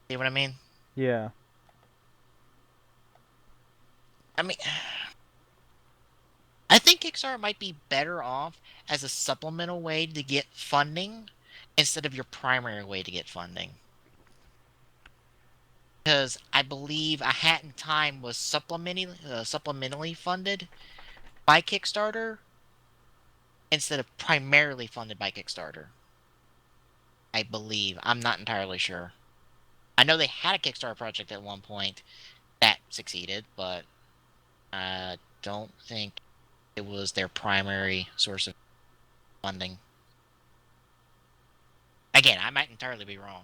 See what I mean? Yeah. I mean, I think Kickstarter might be better off as a supplemental way to get funding instead of your primary way to get funding. Because I believe A Hat in Time was supplementally funded by Kickstarter instead of primarily funded by Kickstarter. I believe. I'm not entirely sure. I know they had a Kickstarter project at one point that succeeded, but I don't think it was their primary source of funding. Again, I might entirely be wrong.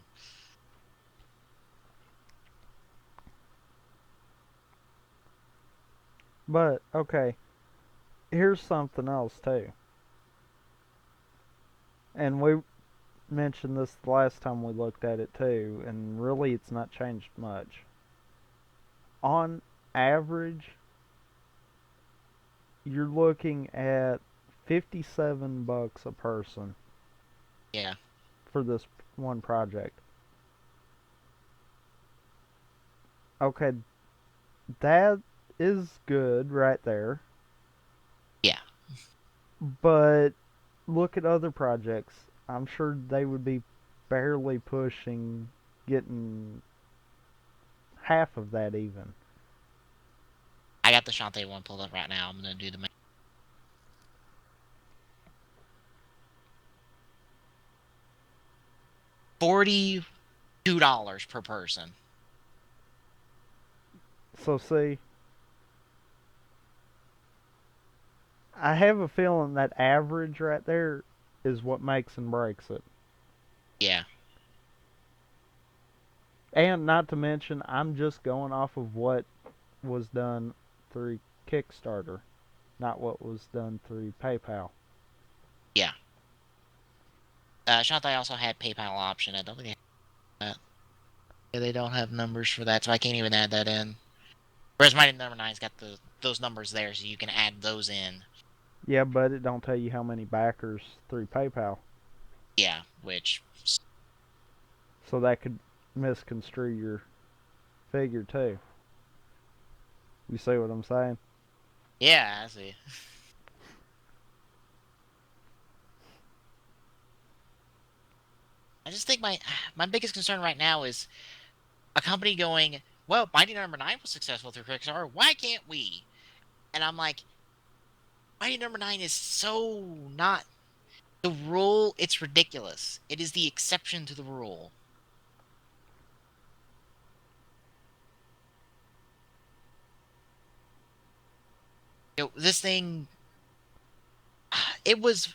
But, okay. Here's something else, too. And we mentioned this the last time we looked at it, too, and really it's not changed much. On average, you're looking at $57 a person. Yeah. For this one project. Okay, that is good right there. Yeah. But look at other projects. I'm sure they would be barely pushing getting half of that even. I got the Shantae one pulled up right now. I'm going to do the math. $42 per person. So see, I have a feeling that average right there is what makes and breaks it. Yeah. And not to mention, I'm just going off of what was done through Kickstarter, not what was done through PayPal. Yeah. Shantae also had PayPal option. I don't think they have that. Yeah, they don't have numbers for that, so I can't even add that in. Whereas Mighty Number 9's got those numbers there, so you can add those in. Yeah, but it don't tell you how many backers through PayPal. Yeah, which... So that could misconstrue your figure too. You see what I'm saying? Yeah, I see. I just think my biggest concern right now is a company going, well, Mighty Number 9 was successful through Kickstarter, why can't we? And I'm like, Mighty Number 9 is so not the rule, it's ridiculous. It is the exception to the rule. This thing, it was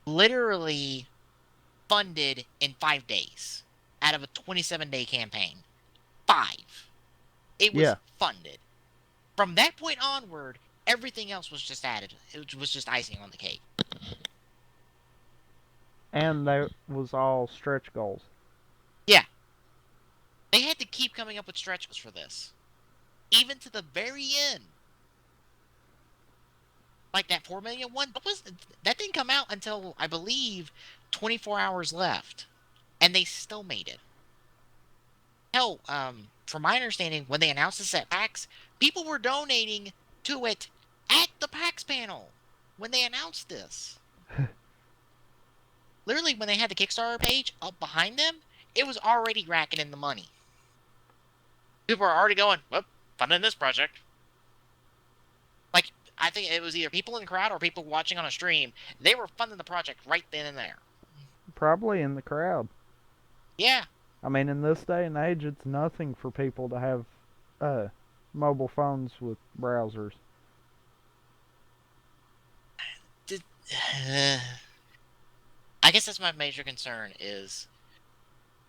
literally funded in 5 days out of a 27-day campaign. 5. It was funded. From that point onward, everything else was just added. It was just icing on the cake. And that was all stretch goals. Yeah. They had to keep coming up with stretch goals for this. Even to the very end. Like that 4 million one, that didn't come out until I believe 24 hours left, and they still made it. Hell, from my understanding, when they announced this at PAX, people were donating to it at the PAX panel when they announced this. Literally, when they had the Kickstarter page up behind them, it was already racking in the money. People were already going, well, funding this project. Like, I think it was either people in the crowd or people watching on a stream. They were funding the project right then and there. Probably in the crowd. Yeah. I mean, in this day and age, it's nothing for people to have mobile phones with browsers. I guess that's my major concern is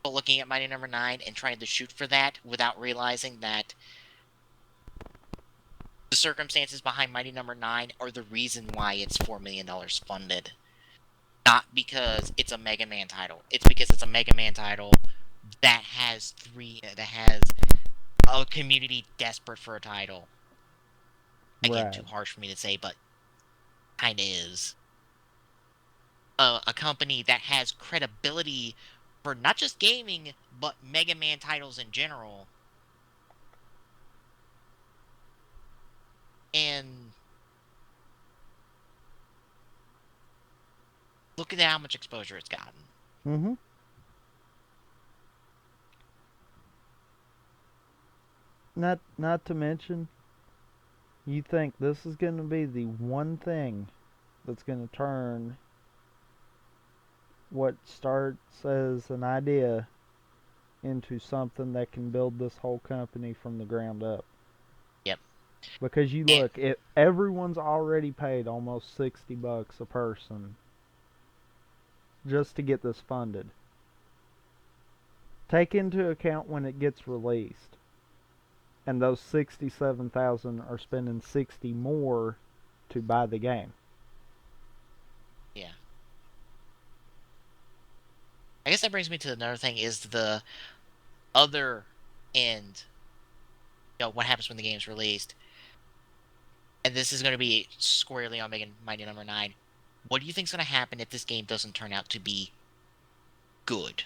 looking at Mighty Number 9 and trying to shoot for that without realizing that the circumstances behind Mighty Number 9 are the reason why it's $4 million funded. Not because it's a Mega Man title. It's because it's a Mega Man title that has a community desperate for a title. Again, Right. too harsh for me to say, but kinda is. A company that has credibility for not just gaming, but Mega Man titles in general. And look at how much exposure it's gotten. Mm-hmm. Not to mention, you think this is going to be the one thing that's going to turn what starts as an idea into something that can build this whole company from the ground up. Yep. Because you look, everyone's already paid almost $60 a person just to get this funded. Take into account when it gets released, and those 67,000 are spending 60 more to buy the game. Yeah. I guess that brings me to another thing is the other end. You know, what happens when the game's released. And this is going to be squarely on Mighty Number 9. What do you think's going to happen if this game doesn't turn out to be good?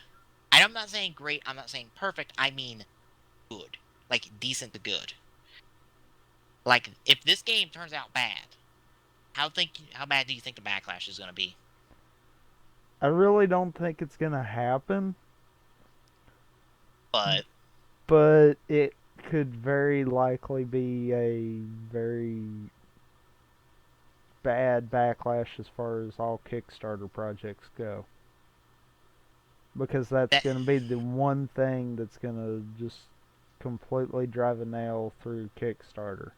And I'm not saying great, I'm not saying perfect, I mean good. Like, decent to good. Like, if this game turns out bad, how bad do you think the backlash is going to be? I really don't think it's going to happen, But it could very likely be a very bad backlash as far as all Kickstarter projects go. Because that's going to be the one thing that's going to just completely drive a nail through Kickstarter.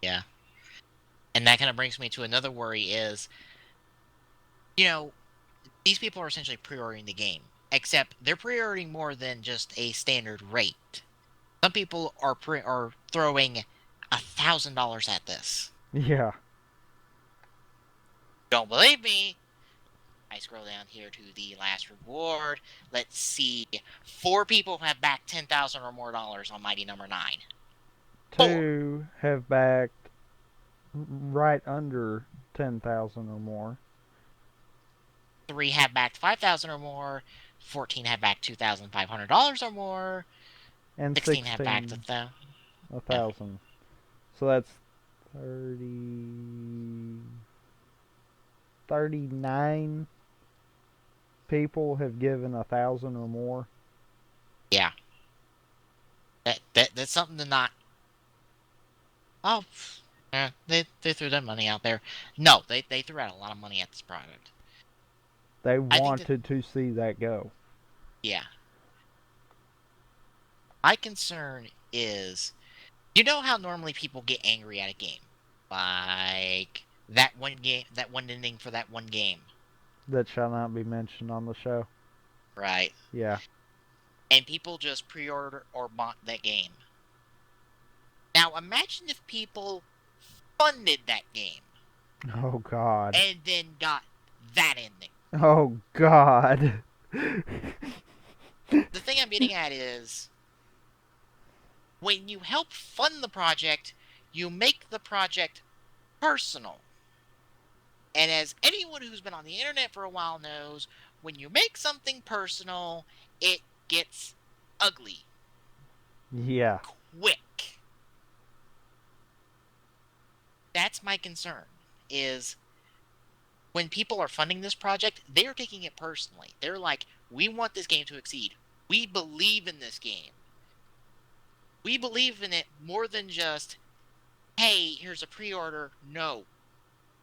Yeah. And that kind of brings me to another worry is, you know, these people are essentially pre-ordering the game. Except they're pre-ordering more than just a standard rate. Some people are throwing $1,000 at this. Yeah. Don't believe me? I scroll down here to the last reward. Let's see. 4 people have backed $10,000 or more on Mighty Number 9. 2 have backed right under 10,000 or more. 3 have backed $5,000 or more. 14 have backed $2,500 or more. And 16 have backed 1,000. Yeah. So that's 39 people have given 1,000 or more. Yeah. That's something to not. Oh, yeah, they threw their money out there. No, they threw out a lot of money at this product. They wanted to see that go. Yeah. My concern is, you know how normally people get angry at a game, like that one ending for that one game. That shall not be mentioned on the show. Right. Yeah. And people just pre-order or bought that game. Now imagine if people funded that game. Oh, God. And then got that ending. Oh, God. The thing I'm getting at is, when you help fund the project, you make the project personal. And as anyone who's been on the internet for a while knows, when you make something personal, it gets ugly Yeah. quick. That's my concern, is when people are funding this project, they're taking it personally. They're like, we want this game to exceed. We believe in this game. We believe in it more than just, hey, here's a pre-order. No.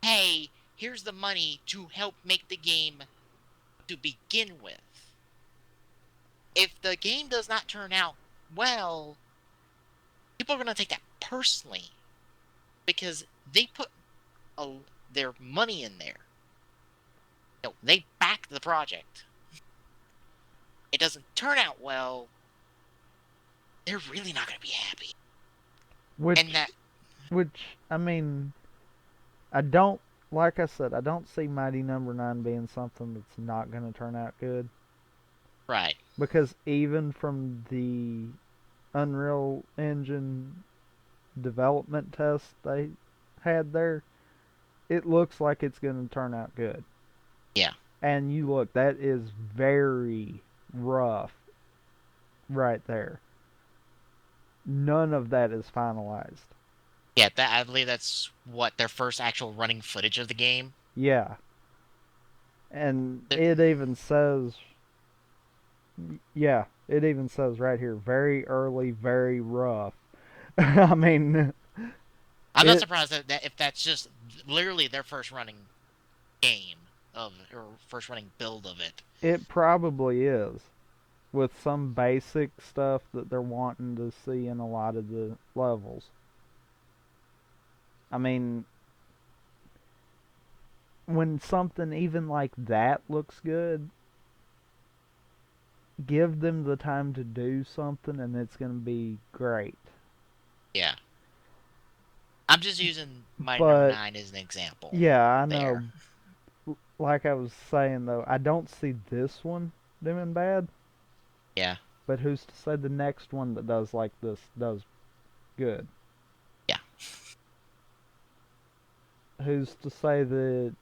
Hey, here's the money to help make the game to begin with. If the game does not turn out well, people are going to take that personally because they put their money in there. They back the project. It doesn't turn out well, they're really not going to be happy. Which, I mean, I don't, like I said, I don't see Mighty Number 9 being something that's not going to turn out good. Right. Because even from the Unreal Engine development test they had there, it looks like it's going to turn out good. Yeah. And you look, that is very rough right there. None of that is finalized. Yeah, I believe that's what their first actual running footage of the game. Yeah. And it even says, yeah, it even says right here, very early, very rough. I mean, I'm not surprised that if that's just literally their first running game or first running build of it. It probably is, with some basic stuff that they're wanting to see in a lot of the levels. I mean, when something even like that looks good, give them the time to do something and it's going to be great. Yeah. I'm just using Mighty Number 9 as an example. Yeah, I know. Like I was saying, though, I don't see this one doing bad. Yeah. But who's to say the next one that does like this does good? Yeah. Who's to say that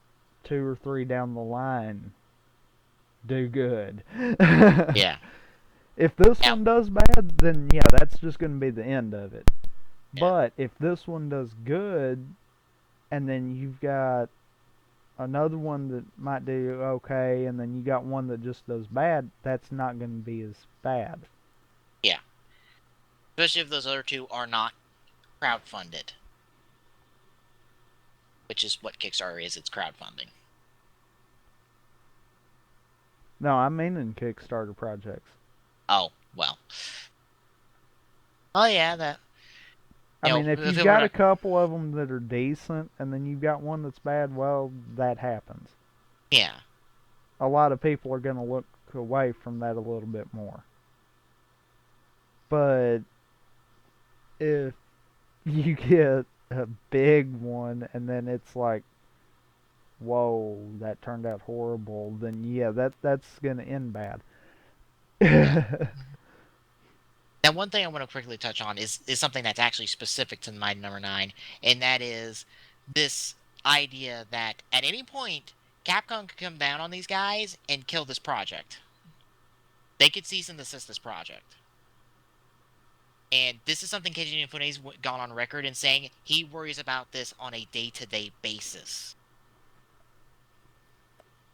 2 or 3 down the line do good? Yeah. If this one does bad, then yeah, that's just going to be the end of it. Yeah. But if this one does good, and then you've got another one that might do okay, and then you got one that just does bad, that's not going to be as bad. Yeah. Especially if those other two are not crowdfunded. Which is what Kickstarter is, it's crowdfunding. No, I mean in Kickstarter projects. Oh, well. Oh, yeah, that... I mean, if you've got a couple of them that are decent, and then you've got one that's bad, well, that happens. Yeah. A lot of people are going to look away from that a little bit more. But if you get a big one, and then it's like, whoa, that turned out horrible, then yeah, that's going to end bad. Now, one thing I want to quickly touch on is something that's actually specific to Mighty Number 9, and that is this idea that at any point, Capcom could come down on these guys and kill this project. They could cease and desist this project. And this is something Keiji Inafune's gone on record in saying he worries about this on a day-to-day basis.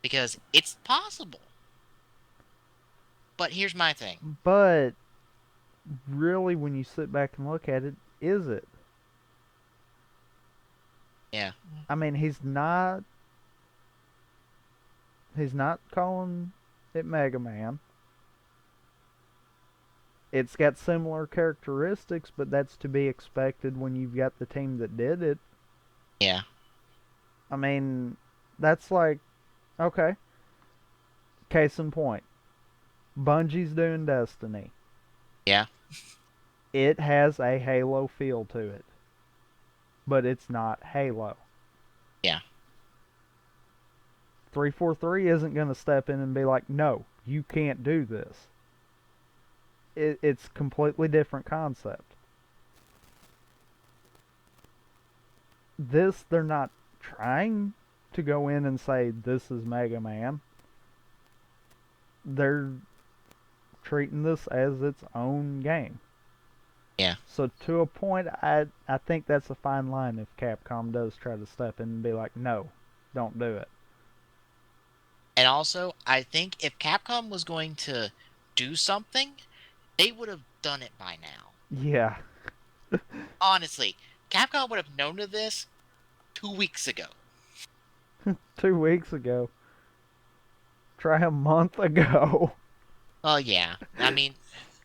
Because it's possible. But here's my thing. But really, when you sit back and look at it, is it? Yeah. I mean, he's not calling it Mega Man. It's got similar characteristics, but that's to be expected when you've got the team that did it. Yeah. I mean, that's like, okay. Case in point. Bungie's doing Destiny. Yeah. It has a Halo feel to it. But it's not Halo. Yeah. 343 isn't going to step in and be like, no, you can't do this. It's completely different concept. This, they're not trying to go in and say this is Mega Man. They're treating this as its own game. Yeah. So to a point, I think that's a fine line if Capcom does try to step in and be like, no, don't do it. And also, I think if Capcom was going to do something, they would have done it by now. Yeah. Honestly, Capcom would have known of this 2 weeks ago. 2 weeks ago. Try a month ago. Oh, yeah. I mean,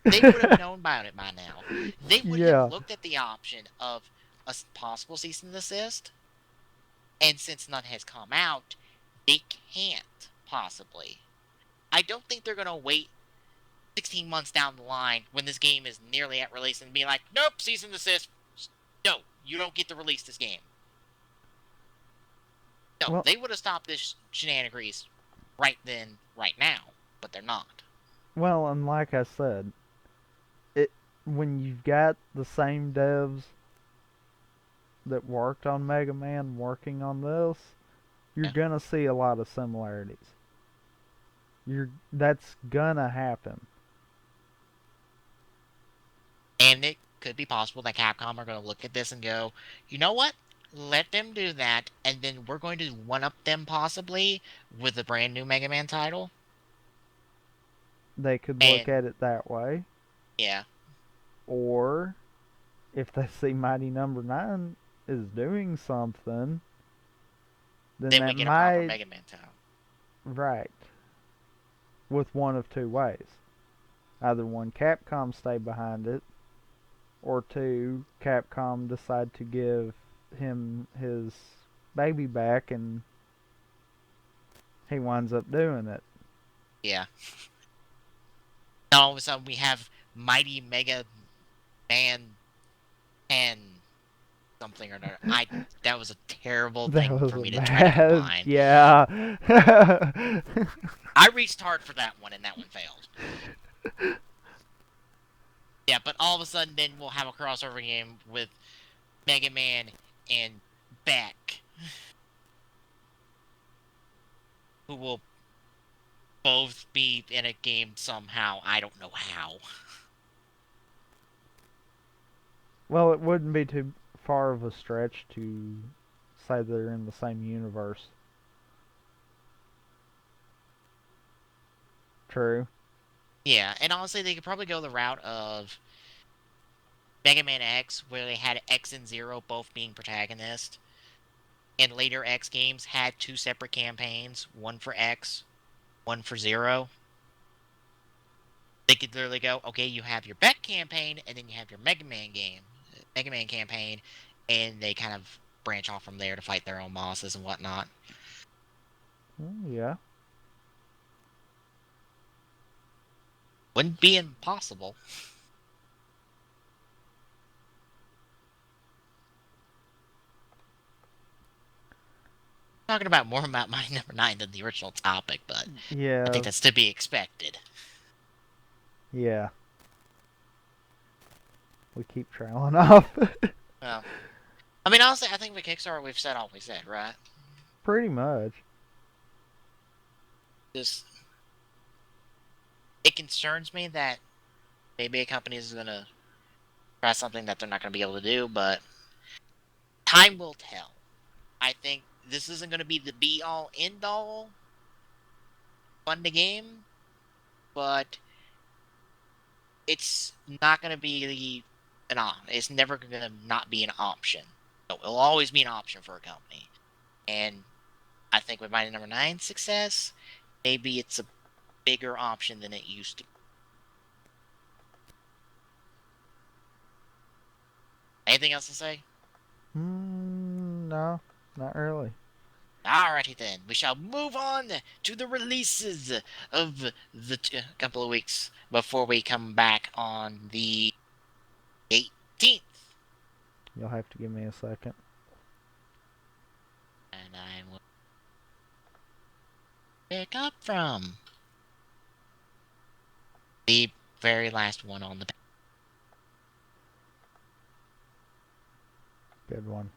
they would have known about it by now. They would Yeah. have looked at the option of a possible cease and desist, and since none has come out, they can't possibly. I don't think they're going to wait 16 months down the line when this game is nearly at release and be like, nope, cease and desist. No, you don't get to release this game. No, Well- they would have stopped this shenanigans right then, right now, but they're not. Well, and like I said, when you've got the same devs that worked on Mega Man working on this, you're Yeah. gonna see a lot of similarities. That's gonna happen. And it could be possible that Capcom are going to look at this and go, you know what? Let them do that, and then we're going to one-up them possibly with a brand new Mega Man title. They could look And- at it that way, Yeah. or if they see Mighty Number 9 is doing something, then Then that we get a proper might Mega Man title. right with one of two ways. Either one, Capcom stay behind it, or two, Capcom decide to give him his baby back and he winds up doing it. Yeah. Now all of a sudden we have Mighty Mega Man and something or another. That was a terrible That thing was for a me to try to bad, combine. yeah. I reached hard for that one, and that one failed. Yeah, but all of a sudden, then we'll have a crossover game with Mega Man and Beck, who will both be in a game somehow. I don't know how. Well, it wouldn't be too far of a stretch to say they're in the same universe. True. Yeah, and honestly, they could probably go the route of Mega Man X, where they had X and Zero both being protagonists, and later X games had two separate campaigns, one for X, one for Zero. They could literally go, okay, you have your Beck campaign, and then you have your Mega Man campaign, and they kind of branch off from there to fight their own bosses and whatnot. Yeah. Wouldn't be impossible. Talking about more about my number 9 than the original topic, but Yeah. I think that's to be expected. Yeah. We keep trailing off. Well, I mean, honestly, I think with Kickstarter we've said all we said, right? Pretty much. Just, it concerns me that maybe a company is gonna try something that they're not gonna be able to do, but time will tell. I think this isn't gonna be the be-all, end-all fun to game, but it's not gonna be it's never gonna not be an option. So it'll always be an option for a company, and I think with Mighty Number 9's success, maybe it's a bigger option than it used to. Anything else to say? No, not really. Alrighty then, we shall move on to the releases of the couple of weeks before we come back on the 18th. You'll have to give me a second. And I will pick up from the very last one on the page. Good one.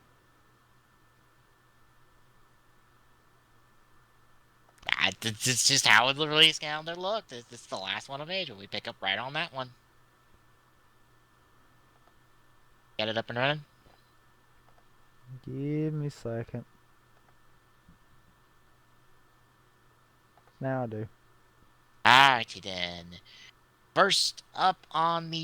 It's just how the release calendar looked. It's the last one of Agito. We pick up right on that one. Get it up and running. Give me a second. Now I do. Alrighty then. First up on the